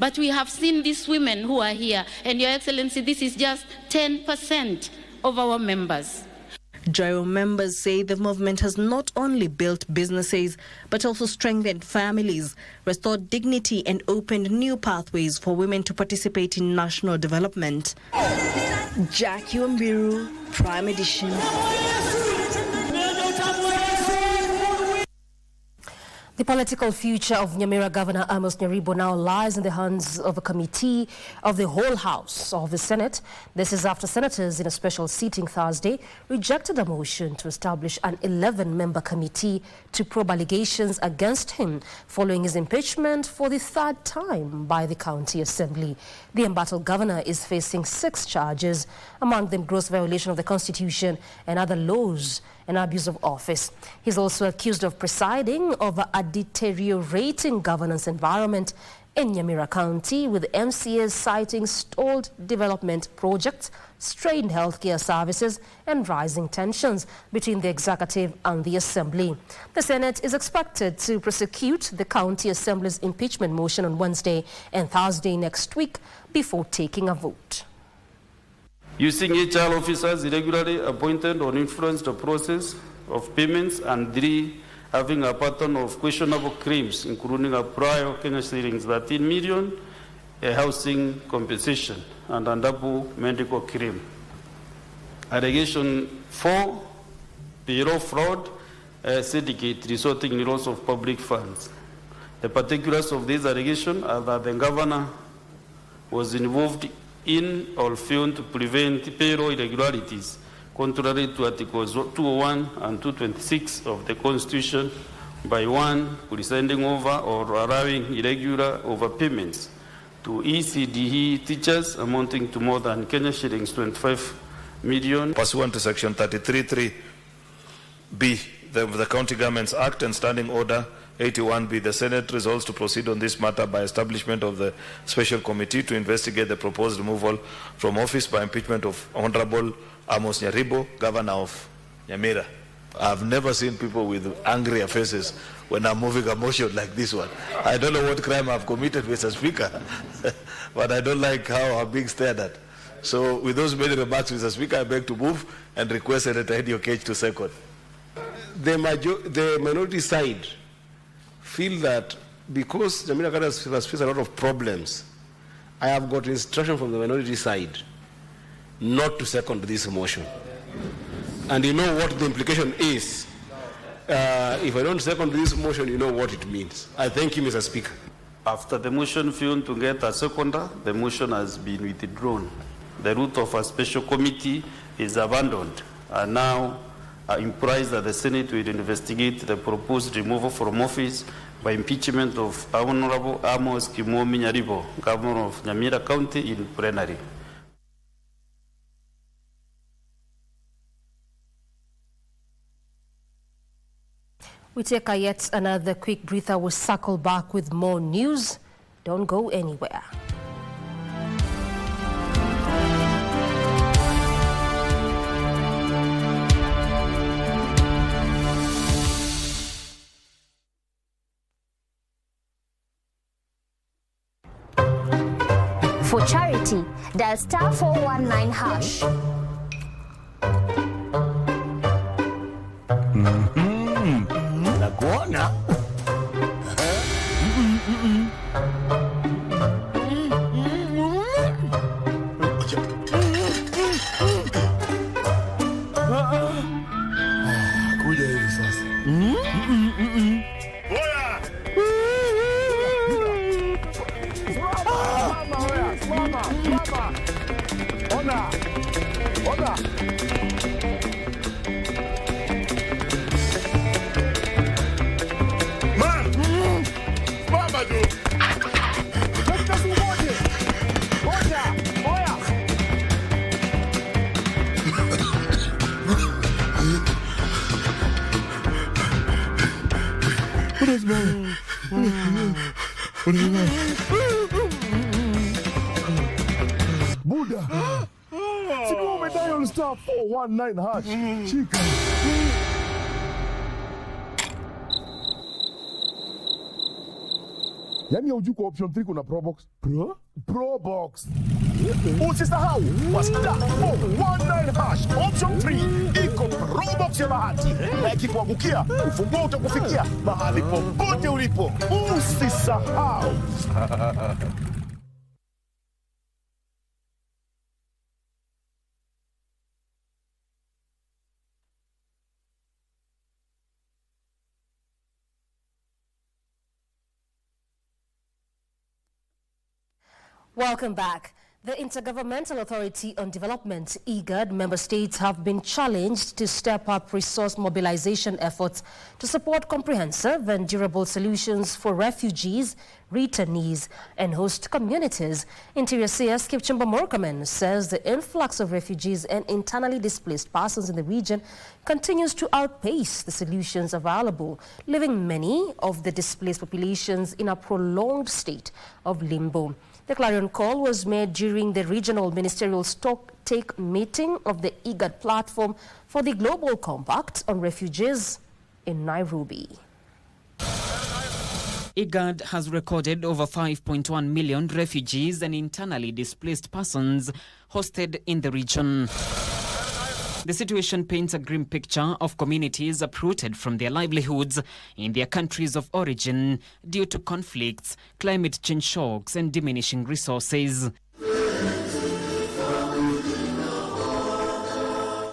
But we have seen these women who are here, and Your Excellency, this is just 10% of our members. JOIWO members say the movement has not only built businesses, but also strengthened families, restored dignity, and opened new pathways for women to participate in national development. Jackie Wambiru, Prime Edition. The political future of Nyamira Governor Amos Nyaribo now lies in the hands of a committee of the whole House of the Senate. This is after senators in a special sitting Thursday rejected a motion to establish an 11-member committee to probe allegations against him following his impeachment for the third time by the county assembly. The embattled governor is facing 6 charges, among them gross violation of the Constitution and other laws and abuse of office. He's also accused of presiding over a deteriorating governance environment in Nyamira County, with MCAs citing stalled development projects, strained healthcare services and rising tensions between the executive and the assembly. The Senate is expected to prosecute the county assembly's impeachment motion on Wednesday and Thursday next week before taking a vote. Using HR officers irregularly appointed or influenced the process of payments, and 3, having a pattern of questionable claims, including a prior Kenya shillings 13 million, a housing compensation, and a double medical claim. Allegation 4, payroll fraud, syndicate resulting in loss of public funds. The particulars of this allegation are that the governor was involved in or failed to prevent payroll irregularities, contrary to Articles 201 and 226 of the Constitution, by 1, presiding over or allowing irregular overpayments to ECDE teachers amounting to more than Kenya shillings 25 million. Pursuant to Section 33(3)(b) of the County Governments Act and Standing Order 81B, the Senate resolves to proceed on this matter by establishment of the special committee to investigate the proposed removal from office by impeachment of Honorable Amos Nyaribo, Governor of Nyamira. I've never seen people with angrier faces when I'm moving a motion like this one. I don't know what crime I've committed, Mr. Speaker, but I don't like how I'm being stared at. So with those many remarks, Mr. Speaker, I beg to move and request Senator Eddie Okech to second. The minority side feel that because Nyamira County has faced a lot of problems, I have got instruction from the minority side not to second this motion. And you know what the implication is. If I don't second this motion, you know what it means. I thank you, Mr. Speaker. After the motion failed to get a seconder, the motion has been withdrawn. The route of a special committee is abandoned, and now implies that the Senate will investigate the proposed removal from office by impeachment of Honorable Amos Kimomi Nyaribo, Governor of Nyamira County, in plenary. We take a yet another quick breather. We'll circle back with more news. Don't go anywhere. For charity, dial *419 hash. Nakuona. Kuja hivi sasa. Ona. Mama tu. What is wrong? Buddha. Siku umedial *419 hash. Chika. Yaani hujui kwa option 3 kuna Pro Box. Pro Box. Usisahau kwa *419 hash option 3 iko Pro Box ya bahati. Na ikikuangukia ufunguo utakufikia mahali popote ulipo. Usisahau. Welcome back. The Intergovernmental Authority on Development, IGAD, member states have been challenged to step up resource mobilization efforts to support comprehensive and durable solutions for refugees, returnees, and host communities. Interior CS Kipchumba Murkomen says the influx of refugees and internally displaced persons in the region continues to outpace the solutions available, leaving many of the displaced populations in a prolonged state of limbo. The clarion call was made during the regional ministerial stock-take meeting of the IGAD platform for the Global Compact on Refugees in Nairobi. IGAD has recorded over 5.1 million refugees and internally displaced persons hosted in the region. The situation paints a grim picture of communities uprooted from their livelihoods in their countries of origin due to conflicts, climate change shocks, and diminishing resources.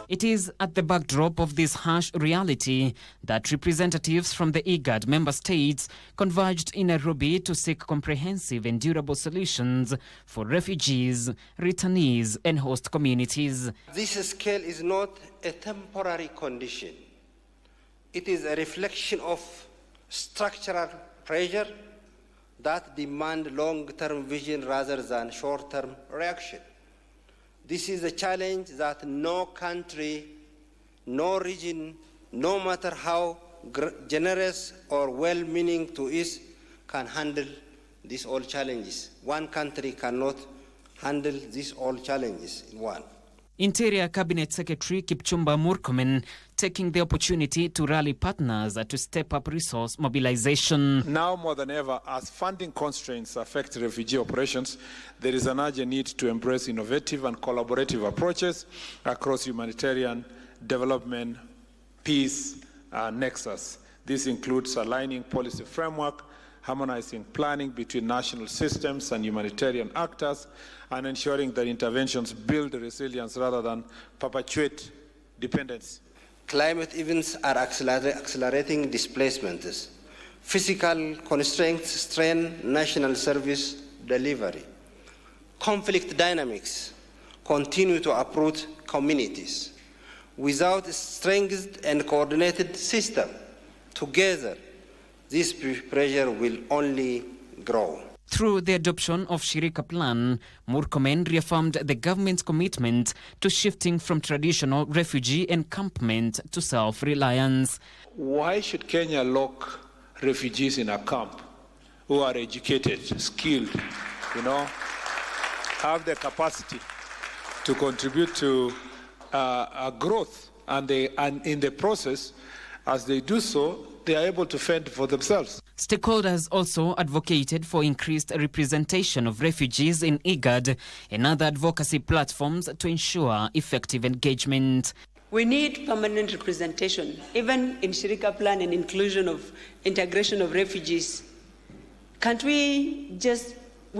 It is at the backdrop of this harsh reality that representatives from the IGAD member states converged in Nairobi to seek comprehensive and durable solutions for refugees, returnees, and host communities. This scale is not a temporary condition. It is a reflection of structural pressure that demand long-term vision rather than short-term reaction. This is a challenge that no country, no region, no matter how generous or well-meaning to is, can handle these all challenges. One country cannot handle these all challenges in one. Interior Cabinet Secretary Kipchumba Murkomen taking the opportunity to rally partners to step up resource mobilization. Now more than ever, as funding constraints affect refugee operations, there is an urgent need to embrace innovative and collaborative approaches across humanitarian, development, peace, and nexus. This includes aligning policy framework, harmonizing planning between national systems and humanitarian actors, and ensuring that interventions build resilience rather than perpetuate dependence. Climate events are accelerating displacements. Physical constraints strain national service delivery. Conflict dynamics continue to uproot communities. Without a strengthened and coordinated system, together, this pressure will only grow. Through the adoption of Shirika Plan, Murkomen reaffirmed the government's commitment to shifting from traditional refugee encampment to self-reliance. Why should Kenya lock refugees in a camp who are educated, skilled, have the capacity to contribute to growth, and in the process, as they do so, they are able to fend for themselves. Stakeholders also advocated for increased representation of refugees in IGAD and other advocacy platforms to ensure effective engagement. We need permanent representation, even in Shirika Plan and integration of refugees. Can't we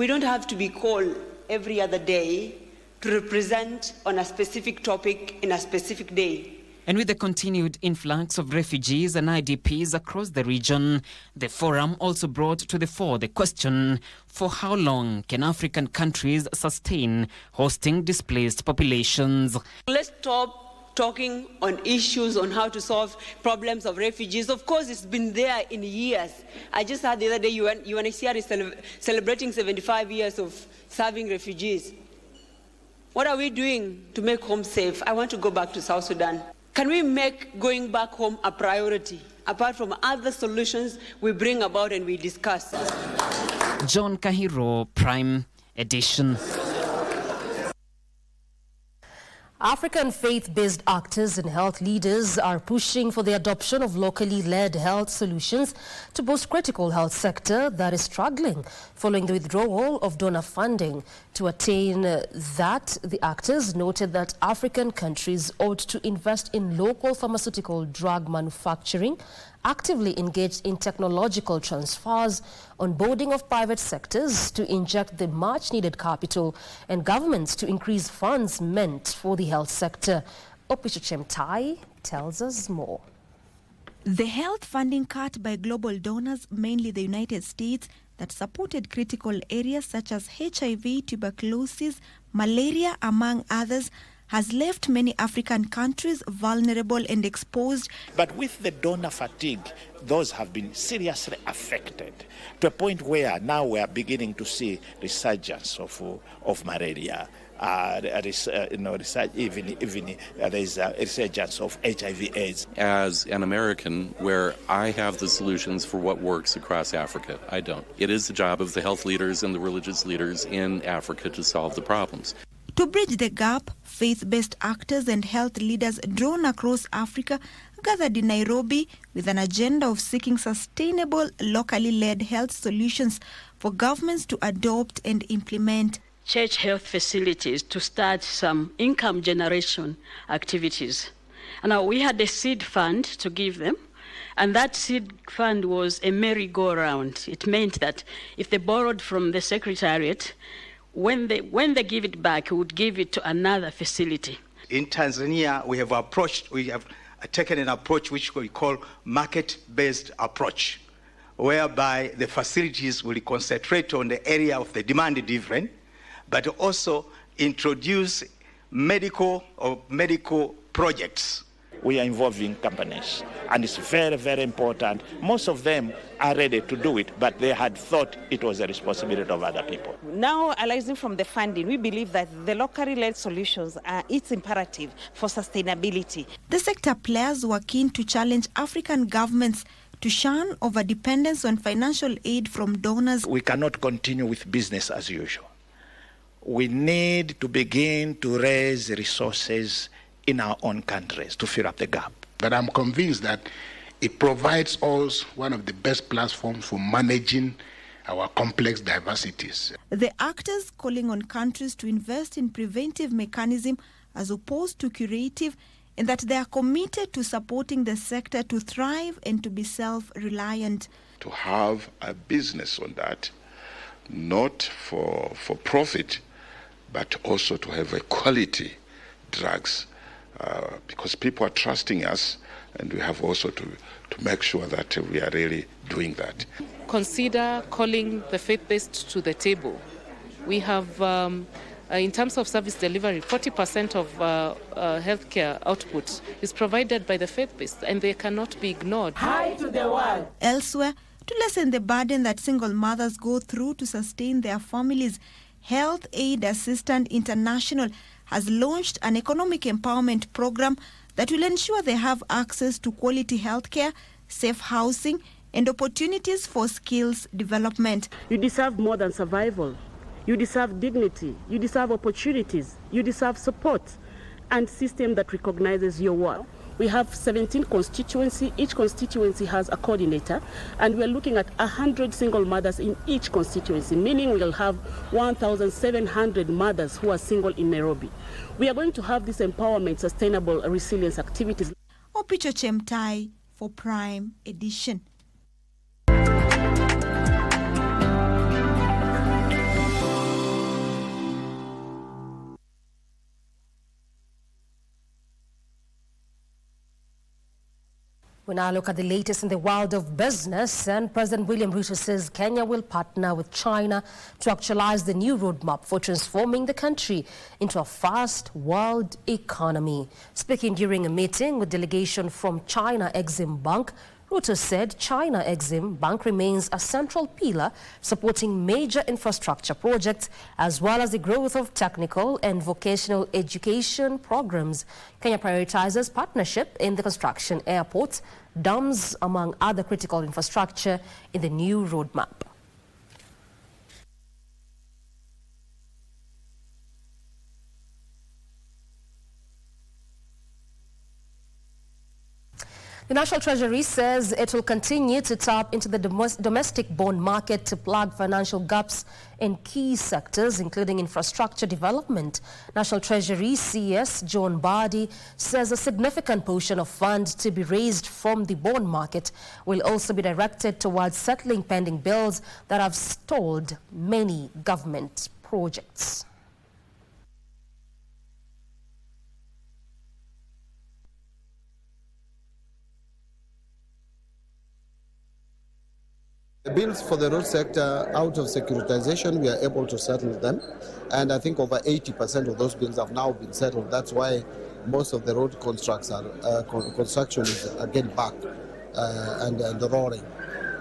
don't have to be called every other day to represent on a specific topic in a specific day. And with the continued influx of refugees and IDPs across the region, the forum also brought to the fore the question, for how long can African countries sustain hosting displaced populations? Let's stop talking on issues on how to solve problems of refugees. Of course, it's been there in years. I just heard the other day UNHCR is celebrating 75 years of serving refugees. What are we doing to make home safe? I want to go back to South Sudan. Can we make going back home a priority, apart from other solutions we bring about and we discuss? John Kahiro, Prime Edition. African faith-based actors and health leaders are pushing for the adoption of locally led health solutions to boost critical health sector that is struggling following the withdrawal of donor funding. To attain that, the actors noted that African countries ought to invest in local pharmaceutical drug manufacturing, actively engaged in technological transfers, onboarding of private sectors to inject the much-needed capital, and governments to increase funds meant for the health sector. Opichuchem Tai tells us more. The health funding cut by global donors, mainly the United States, that supported critical areas such as HIV, tuberculosis, malaria, among others, has left many African countries vulnerable and exposed. But with the donor fatigue, those have been seriously affected to a point where now we are beginning to see resurgence of malaria. There is a resurgence of HIV/AIDS. As an American, where I have the solutions for what works across Africa, I don't. It is the job of the health leaders and the religious leaders in Africa to solve the problems. To bridge the gap, faith-based actors and health leaders drawn across Africa gathered in Nairobi with an agenda of seeking sustainable, locally led health solutions for governments to adopt and implement. Church health facilities to start some income generation activities. And now we had a seed fund to give them, and that seed fund was a merry-go-round. It meant that if they borrowed from the secretariat, when they give it back, we would give it to another facility. In Tanzania, we have taken an approach which we call market-based approach, whereby the facilities will concentrate on the area of the demand driven, but also introduce medical projects. We are involving companies, and it's very, very important. Most of them are ready to do it, but they had thought it was a responsibility of other people. Now, arising from the funding, we believe that the locally led solutions are its imperative for sustainability. The sector players were keen to challenge African governments to shun over-dependence on financial aid from donors. We cannot continue with business as usual. We need to begin to raise resources in our own countries to fill up the gap. But I'm convinced that it provides us one of the best platforms for managing our complex diversities. The actors calling on countries to invest in preventive mechanism as opposed to curative, and that they are committed to supporting the sector to thrive and to be self-reliant. To have a business on that, not for profit, but also to have a quality drugs, because people are trusting us, and we have also to make sure that we are really doing that. Consider calling the faith-based to the table. We have, in terms of service delivery, 40% of healthcare output is provided by the faith-based, and they cannot be ignored. Hi to the world. Elsewhere, to lessen the burden that single mothers go through to sustain their families, Health Aid Assistant International has launched an economic empowerment program that will ensure they have access to quality healthcare, safe housing, and opportunities for skills development. You deserve more than survival. You deserve dignity. You deserve opportunities. You deserve support and system that recognizes your work. We have 17 constituencies. Each constituency has a coordinator, and we're looking at 100 single mothers in each constituency, meaning we'll have 1,700 mothers who are single in Nairobi. We are going to have this empowerment, sustainable resilience activities. Opicho Chemtai for Prime Edition. We now look at the latest in the world of business, and President William Ruto says Kenya will partner with China to actualize the new roadmap for transforming the country into a fast world economy. Speaking during a meeting with delegation from China Exim Bank, Ruto said China Exim Bank remains a central pillar supporting major infrastructure projects as well as the growth of technical and vocational education programs. Kenya prioritizes partnership in the construction airports, dams, among other critical infrastructure in the new roadmap. The National Treasury says it will continue to tap into the domestic bond market to plug financial gaps in key sectors, including infrastructure development. National Treasury CS John Bardi says a significant portion of funds to be raised from the bond market will also be directed towards settling pending bills that have stalled many government projects. The bills for the road sector out of securitization, we are able to settle them. And I think over 80% of those bills have now been settled. That's why most of the road construction is again back and roaring.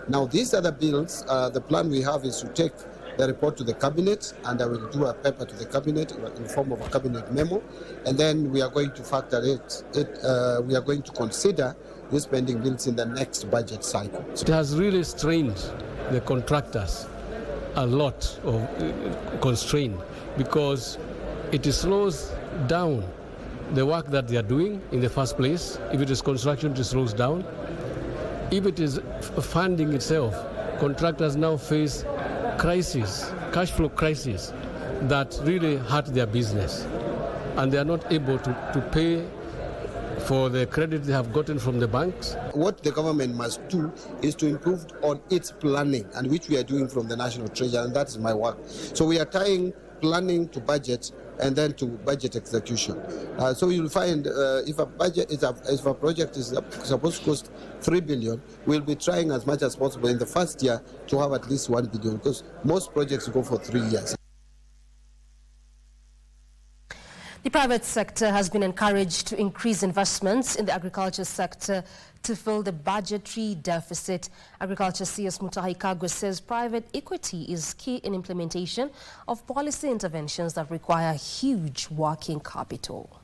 Now, these other bills, the plan we have is to take the report to the cabinet, and I will do a paper to the cabinet in the form of a cabinet memo, and then we are going to factor we are going to consider these pending bills in the next budget cycle. It has really strained the contractors a lot of constraint because it slows down the work that they are doing in the first place. If it is construction, it slows down. If it is funding itself, contractors now face crisis, cash flow crisis that really hurt their business, and they are not able to pay for the credit they have gotten from the banks. What the government must do is to improve on its planning, and which we are doing from the National Treasury, and that is my work. So we are tying planning to budget and then to budget execution. So you'll find if a project is supposed to cost 3 billion, we'll be trying as much as possible in the first year to have at least 1 billion, because most projects go for 3 years. The private sector has been encouraged to increase investments in the agriculture sector to fill the budgetary deficit. Agriculture CS Mutahi Kagwe says private equity is key in implementation of policy interventions that require huge working capital.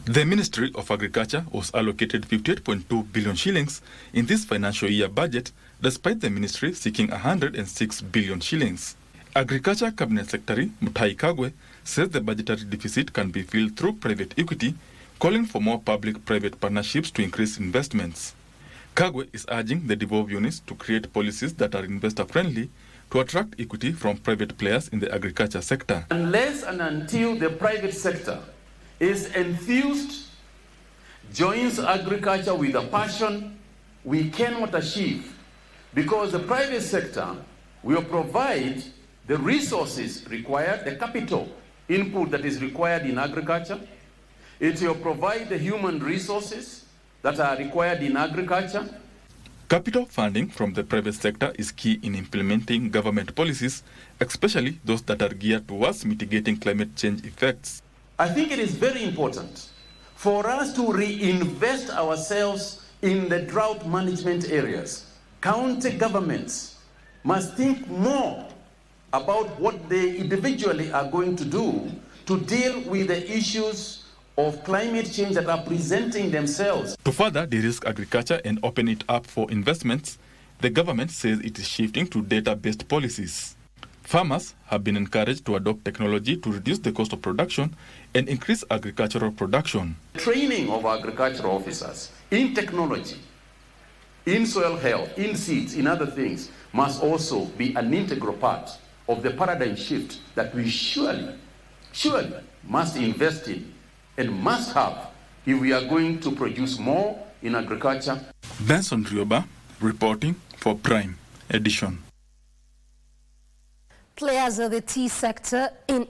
The Ministry of Agriculture was allocated 58.2 billion shillings in this financial year budget, despite the ministry seeking 106 billion shillings. Agriculture Cabinet Secretary Mutahi Kagwe says the budgetary deficit can be filled through private equity, calling for more public-private partnerships to increase investments. Kagwe is urging the devolved units to create policies that are investor-friendly to attract equity from private players in the agriculture sector. Unless and until the private sector is enthused, joins agriculture with a passion, we cannot achieve, because the private sector will provide the resources required, the capital input that is required in agriculture. It will provide the human resources that are required in agriculture. Capital funding from the private sector is key in implementing government policies, especially those that are geared towards mitigating climate change effects. I think it is very important for us to reinvest ourselves in the drought management areas. County governments must think more about what they individually are going to do to deal with the issues of climate change that are presenting themselves. To further de-risk agriculture and open it up for investments, the government says it is shifting to data-based policies. Farmers have been encouraged to adopt technology to reduce the cost of production and increase agricultural production. Training of agricultural officers in technology, in soil health, in seeds, in other things, must also be an integral part of the paradigm shift that we surely must invest in and must have if we are going to produce more in agriculture. Benson Rioba reporting for Prime Edition. Players of the tea sector in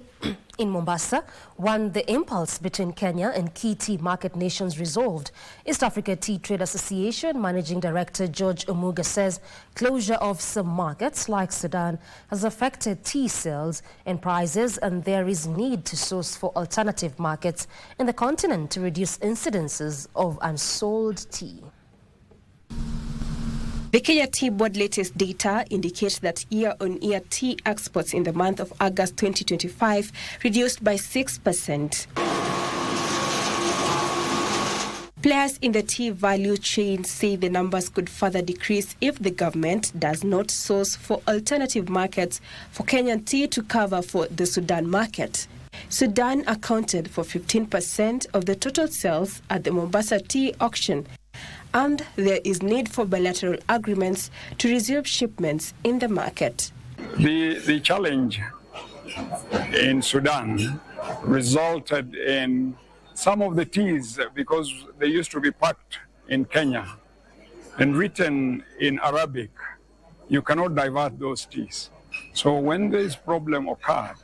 Mombasa won the impulse between Kenya and key tea market nations resolved. East Africa Tea Trade Association Managing Director George Omuga says closure of some markets like Sudan has affected tea sales and prices, and there is need to source for alternative markets in the continent to reduce incidences of unsold tea. The Kenya Tea Board latest data indicates that year-on-year tea exports in the month of August 2025 reduced by 6%. Players in the tea value chain say the numbers could further decrease if the government does not source for alternative markets for Kenyan tea to cover for the Sudan market. Sudan accounted for 15% of the total sales at the Mombasa tea auction, and there is need for bilateral agreements to resume shipments in the market. The challenge in Sudan resulted in some of the teas, because they used to be packed in Kenya and written in Arabic, you cannot divert those teas. So when this problem occurred,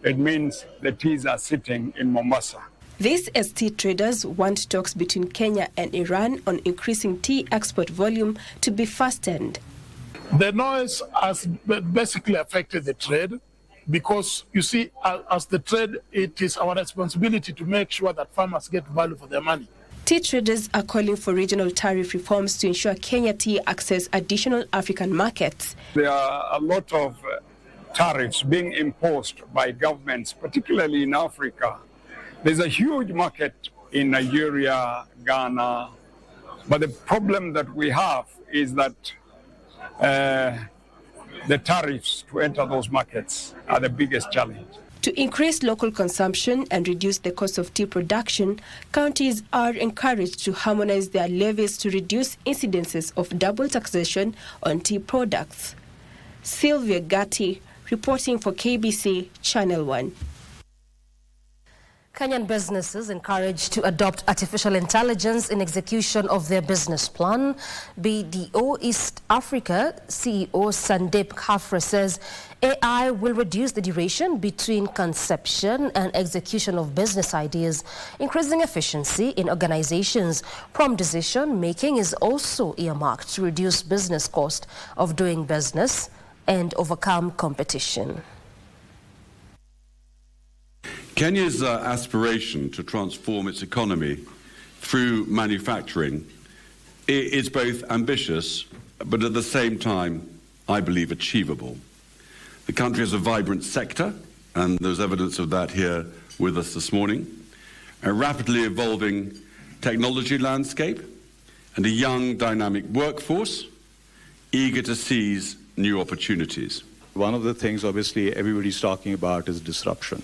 it means the teas are sitting in Mombasa. This as tea traders want talks between Kenya and Iran on increasing tea export volume to be fastened. The noise has basically affected the trade because, you see, as the trade, it is our responsibility to make sure that farmers get value for their money. Tea traders are calling for regional tariff reforms to ensure Kenya tea access additional African markets. There are a lot of tariffs being imposed by governments, particularly in Africa. There's a huge market in Nigeria, Ghana, but the problem that we have is that the tariffs to enter those markets are the biggest challenge. To increase local consumption and reduce the cost of tea production, counties are encouraged to harmonize their levies to reduce incidences of double taxation on tea products. Sylvia Gatti, reporting for KBC Channel 1. Kenyan businesses encouraged to adopt artificial intelligence in execution of their business plan. BDO East Africa CEO Sandeep Khafra says AI will reduce the duration between conception and execution of business ideas, increasing efficiency in organizations. Prompt decision making is also earmarked to reduce business cost of doing business and overcome competition. Kenya's aspiration to transform its economy through manufacturing is both ambitious, but at the same time, I believe, achievable. The country has a vibrant sector, and there's evidence of that here with us this morning, a rapidly evolving technology landscape, and a young, dynamic workforce eager to seize new opportunities. One of the things, obviously, everybody's talking about is disruption.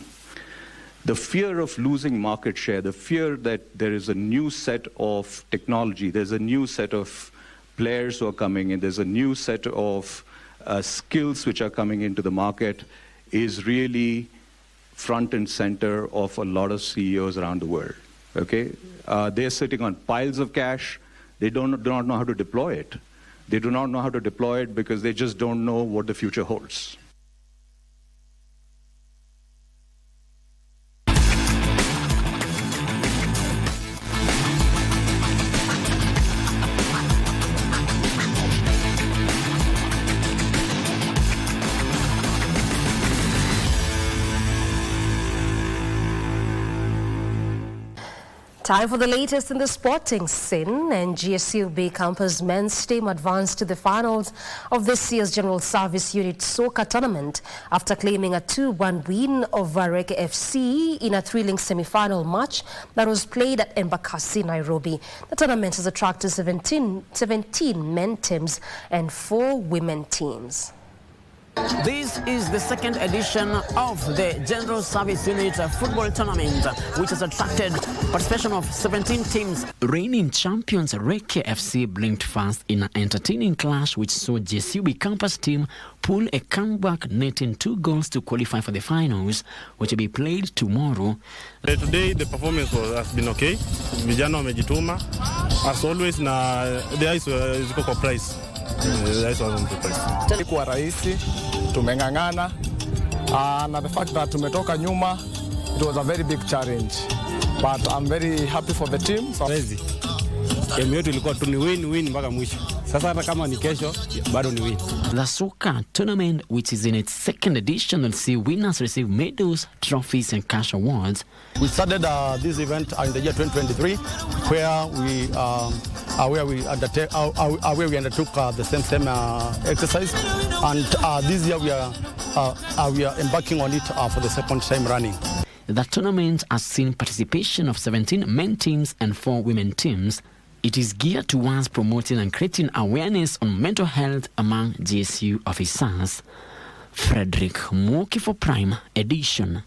The fear of losing market share, the fear that there is a new set of technology, there's a new set of players who are coming in, there's a new set of skills which are coming into the market is really front and center of a lot of CEOs around the world, okay? They're sitting on piles of cash. They do not know how to deploy it. They do not know how to deploy it because they just don't know what the future holds. Time for the latest in the sporting scene, and GSUB campus men's team advanced to the finals of this year's General Service Unit Soccer Tournament after claiming a 2-1 win over Reke FC in a thrilling semi-final match that was played at Embakasi, Nairobi. The tournament has attracted 17 men teams and 4 women teams. This is the second edition of the General Service Unit Football Tournament, which has attracted participation of 17 teams. Reigning champions Reke FC blinked fast in an entertaining clash which saw GSUB campus team pull a comeback, netting 2 goals to qualify for the finals, which will be played tomorrow. Today the performance has been okay. Vijana wamejituma. As always, na the ice is kwa price. Ilikuwa rahisi, tumeng'ang'ana, and the fact that tumetoka nyuma, it was a very big challenge, but I'm very happy for the team. Game yetu ilikuwa tu ni win mpaka mwisho. Sasa hata kama ni kesho bado ni win. The soccer tournament, which is in its second edition, will see winners receive medals, trophies and cash awards. We started this event in the year 2023, where we undertook the same exercise, and this year we are embarking on it for the second time running. The tournament has seen participation of 17 men teams and 4 women teams. It is geared towards promoting and creating awareness on mental health among GSU officers. Frederick Mwoki for Prime Edition.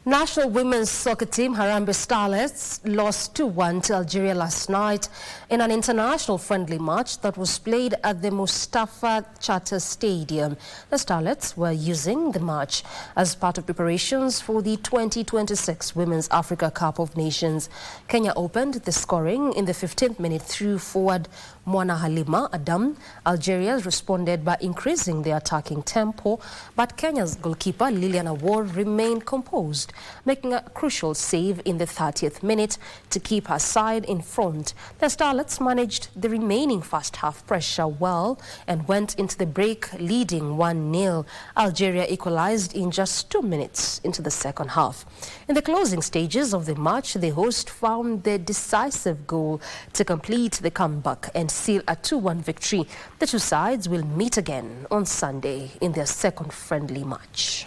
National women's soccer team Harambee Starlets lost 2-1 to Algeria last night in an international friendly match that was played at the Mustafa Charter Stadium. The Starlets were using the match as part of preparations for the 2026 Women's Africa Cup of Nations. Kenya opened the scoring in the 15th minute through forward Mwana Halima Adam. Algeria responded by increasing their attacking tempo, but Kenya's goalkeeper Liliana Ward remained composed. making a crucial save in the 30th minute to keep her side in front. The Starlets managed the remaining first half pressure well and went into the break leading 1-0. Algeria equalized in just 2 minutes into the second half. In the closing stages of the match, the host found the decisive goal to complete the comeback and seal a 2-1 victory. The two sides will meet again on Sunday in their second friendly match.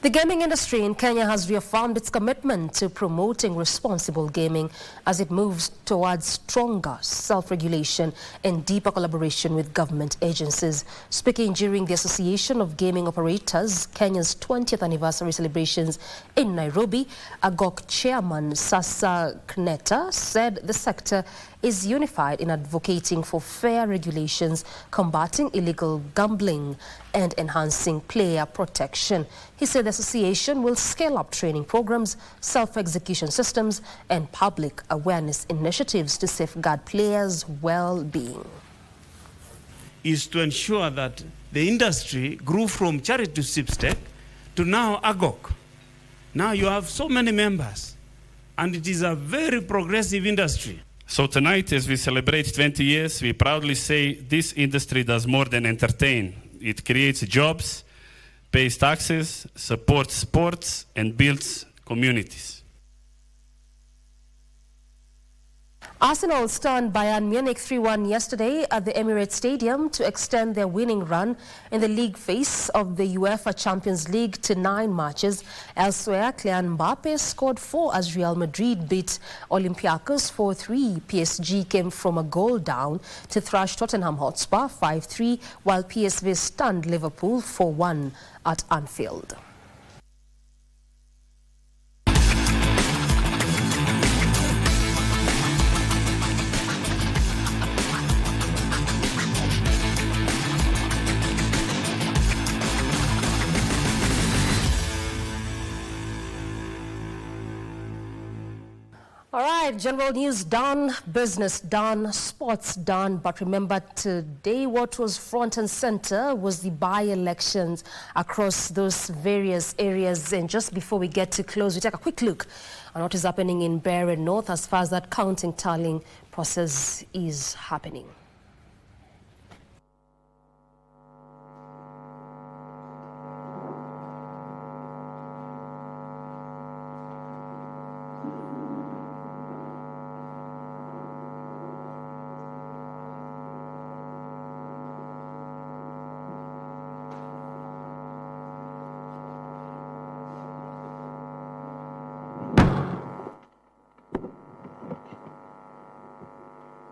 The gaming industry in Kenya has reaffirmed its commitment to promoting responsible gaming as it moves towards stronger self-regulation and deeper collaboration with government agencies. Speaking during the Association of Gaming Operators, Kenya's 20th anniversary celebrations in Nairobi, AGOC chairman Sasa Kneta said the sector is unified in advocating for fair regulations, combating illegal gambling, and enhancing player protection. He said the association will scale up training programs, self-execution systems, and public awareness initiatives to safeguard players' well-being. Is to ensure that the industry grew from charity sweepstake to now AGOC. Now you have so many members, and it is a very progressive industry. So tonight, as we celebrate 20 years, we proudly say this industry does more than entertain. It creates jobs, pays taxes, supports sports, and builds communities. Arsenal stunned Bayern Munich 3-1 yesterday at the Emirates Stadium to extend their winning run in the league phase of the UEFA Champions League to 9 matches. Elsewhere, Kylian Mbappe scored 4 as Real Madrid beat Olympiacos 4-3. PSG came from a goal down to thrash Tottenham Hotspur 5-3, while PSV stunned Liverpool 4-1 at Anfield. All right, general news done, business done, sports done. But remember, today what was front and center was the by-elections across those various areas. And just before we get to close, we take a quick look on what is happening in Baringo North as far as that counting tallying process is happening.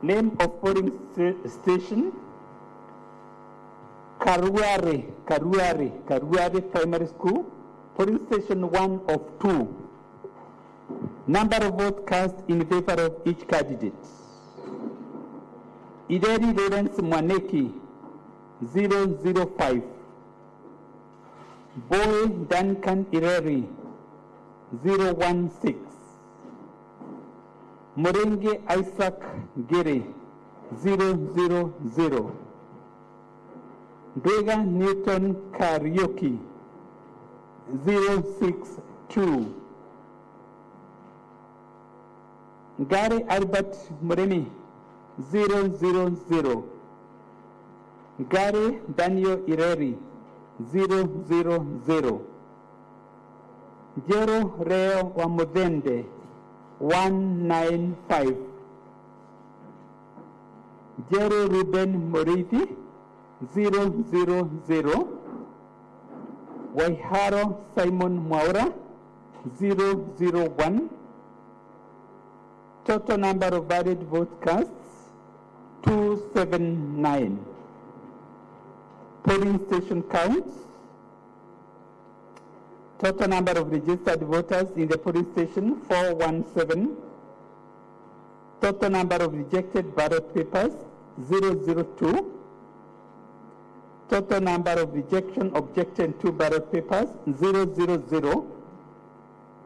Name of polling station, Karuare Primary School, polling station 1 of 2. Number of votes cast in favor of each candidate. Ideri Lawrence Mwaneki, 005. Boy Duncan Ireri, 016. Morenge Isaac Gere, 000. Dwega Newton Karaoke, 062. Gary Albert Muremi, 000. Gary Daniel Ireri, 000. Jero Reo Wamudende, 195. Jero Ruben Moriti, 000. Waiharo Simon Mwaura, 001. Total number of valid vote casts, 279. Polling station counts. Total number of registered voters in the polling station, 417. Total number of rejected ballot papers, 002. Total number of rejection objected to ballot papers, 000.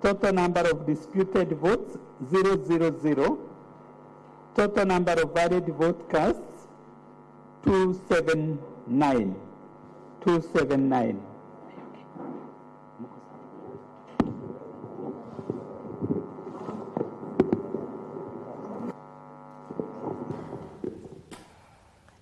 Total number of disputed votes, 000. Total number of valid vote casts, 279. 279.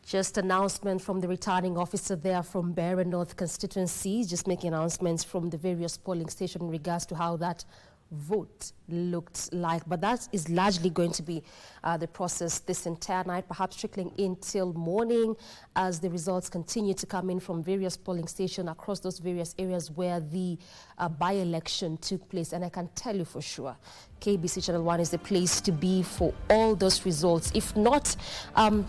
Just announcement from the returning officer there from Baringo North Constituency, just making announcements from the various polling stations in regards to how that vote looked like. But that is largely going to be the process this entire night, perhaps trickling in till morning as the results continue to come in from various polling stations across those various areas where the by-election took place. And I can tell you for sure, KBC Channel 1 is the place to be for all those results. If not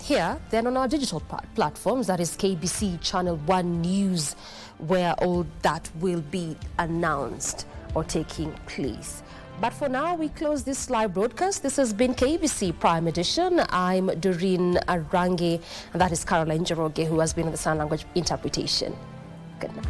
here, then on our digital platforms, that is KBC Channel 1 News, where all that will be announced or taking place. But for now, we close this live broadcast. This has been KBC Prime Edition. I'm Doreen Arange, and that is Caroline Njoroge, who has been on the sign language interpretation. Good night.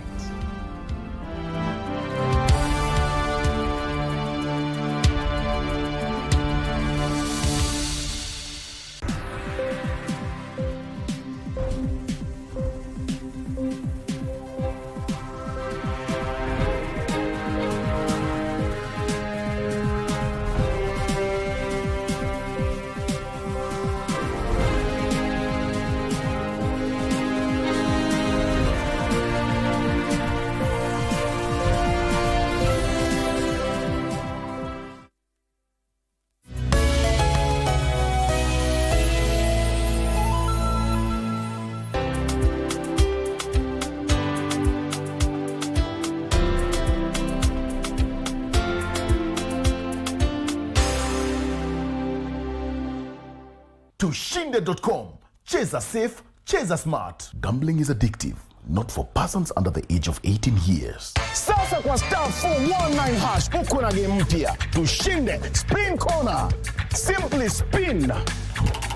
Tushinde.com. Cheza safe, cheza smart. Gambling is addictive, not for persons under the age of 18 years. Sasa kwa star 419 hash uko na game mpya. Tushinde spin corner. Simply spin.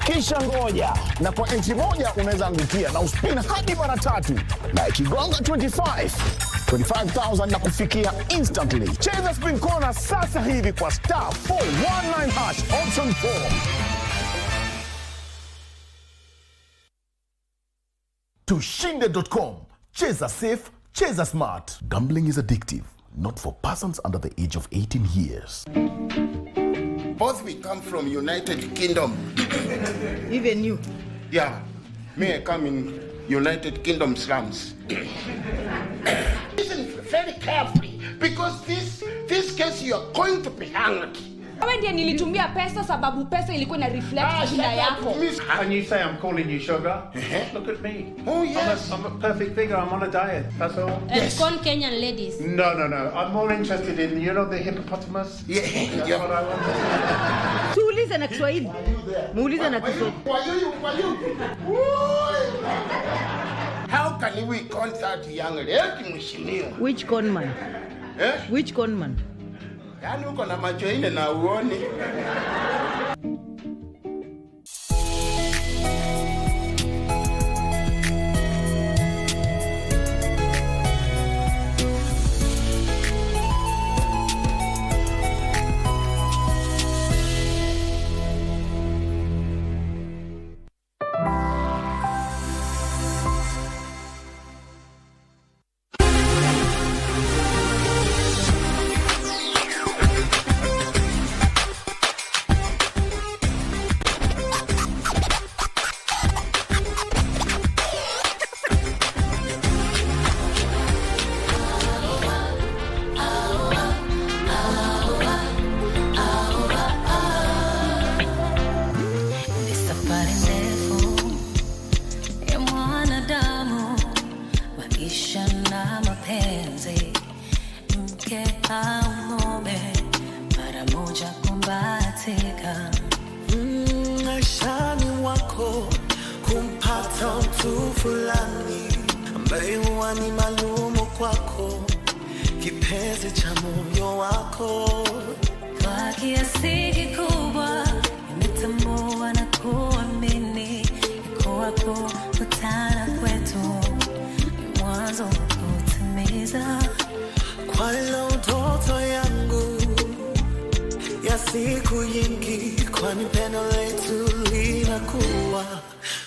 Kisha ngoja, na kwa entry moja unaweza angukia na uspin hadi mara 3. Na ikigonga 25,000 na kufikia instantly. Cheza spin corner sasa hivi kwa star 419 hash option 4. Tushinde.com. Cheza safe, cheza smart. Gambling is addictive, not for persons under the age of 18 years. Both we come from United Kingdom. Even you? Yeah. Me, I come in United Kingdom slums. Listen very carefully, because this case you are going to be hanged. Wewe ndiye nilitumia pesa sababu pesa ilikuwa na reflect jina yako. And you say I'm calling you sugar? Look at me. Oh yes. I'm a perfect figure. I'm on a diet. That's all. Yes. Con Kenyan ladies. No. I'm more interested in, the hippopotamus. Yeah. That's what I want. Tuulize na Kiswahili. Muulize na Kiswahili. Kwa you. How can we contact young lady mheshimiwa? Which conman? Which conman? Yaani uko na macho ine na uone. Maishani wako kumpata mtu fulani ambaye huwa ni maalumu kwako, kipenzi cha moyo wako. Kwa kiasi kikubwa nimetambua na kuamini iko wako kutana kwetu ni mwanzo wa kutimiza kwa ndoto yangu ya siku nyingi, kwani pendo letu linakuwa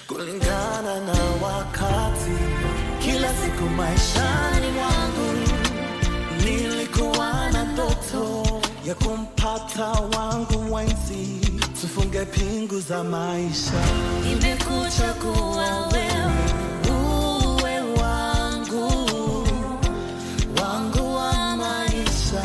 kulingana na wakati. Kila siku maishani mwangu nilikuwa na ndoto ya kumpata wangu mwenzi, tufunge pingu za maisha. Nimekuchagua wewe uwe wangu, wangu wa maisha,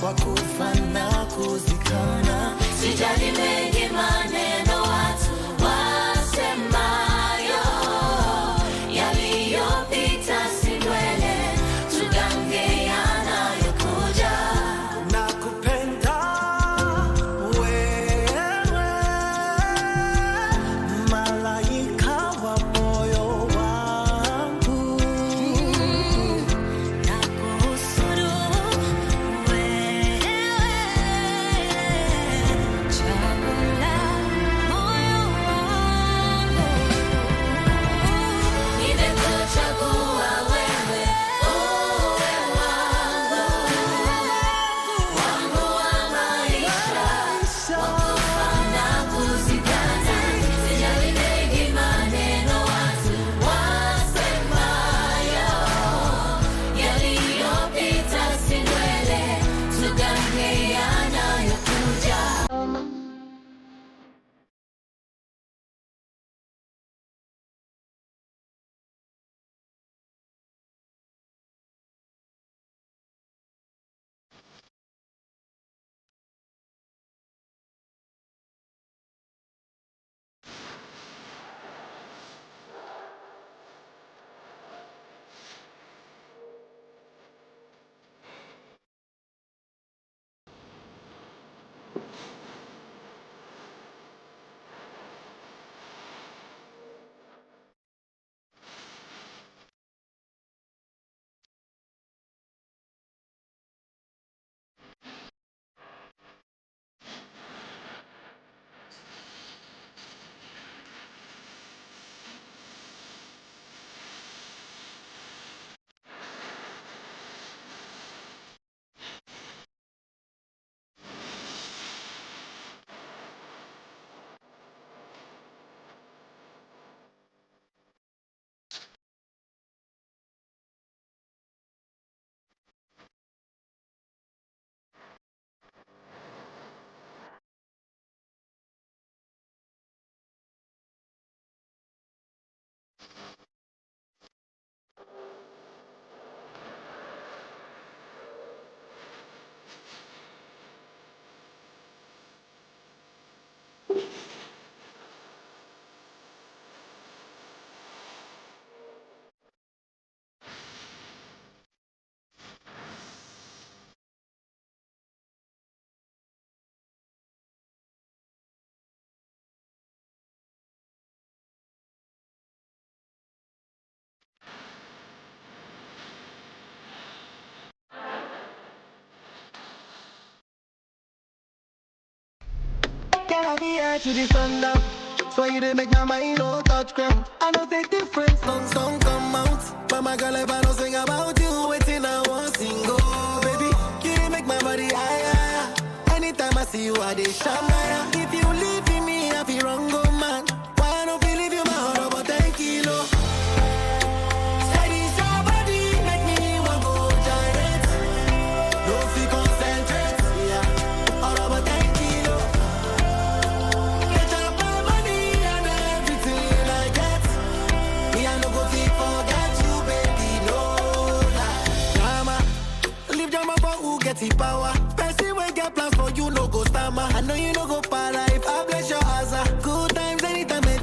wa kufa na kuzikana. Sijali mengi maneno watu wasemayo, yaliyopita si ndwele, tugange yanayokuja. Nakupenda wewe, malaika wa moyo wangu. Nakuhusuru wewe, chaguo la moyo wangu. Nimekuchagua wewe, uwe wangu, wangu wa maisha, wa kufa na kuzikana. Sijali mengi maneno watu wasemayo, yaliyopita si ndwele, tugange yanayokuja. Can I be here to the thunder? So you didn't make my mind no touch ground. I know the difference, song come out. But my girl, if I don't sing about you, waiting I won't sing. Oh, baby, you didn't make my body higher. Anytime I see you, I dey shine. If you leave me, I feel wrong, go man. Why I don't believe you, my heart about 10 kilos. Steady your body, make me want go direct. No feel concentrate, yeah. All about 10 kilos. Get up my money and everything I get. Me I no go fit forget you, baby, no lie. Drama, leave drama for who get the power. Person will get plans for you, no go stammer. I know you no go para if I bless your asa. Good times anytime I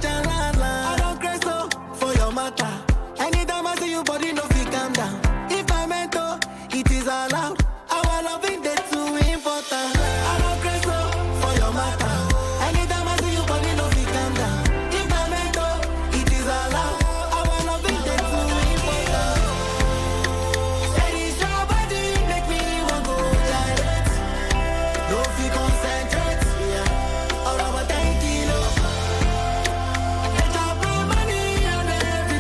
I don't crazy so for your matter. Anytime I see you, body no fit calm down. If I meant to, it is allowed.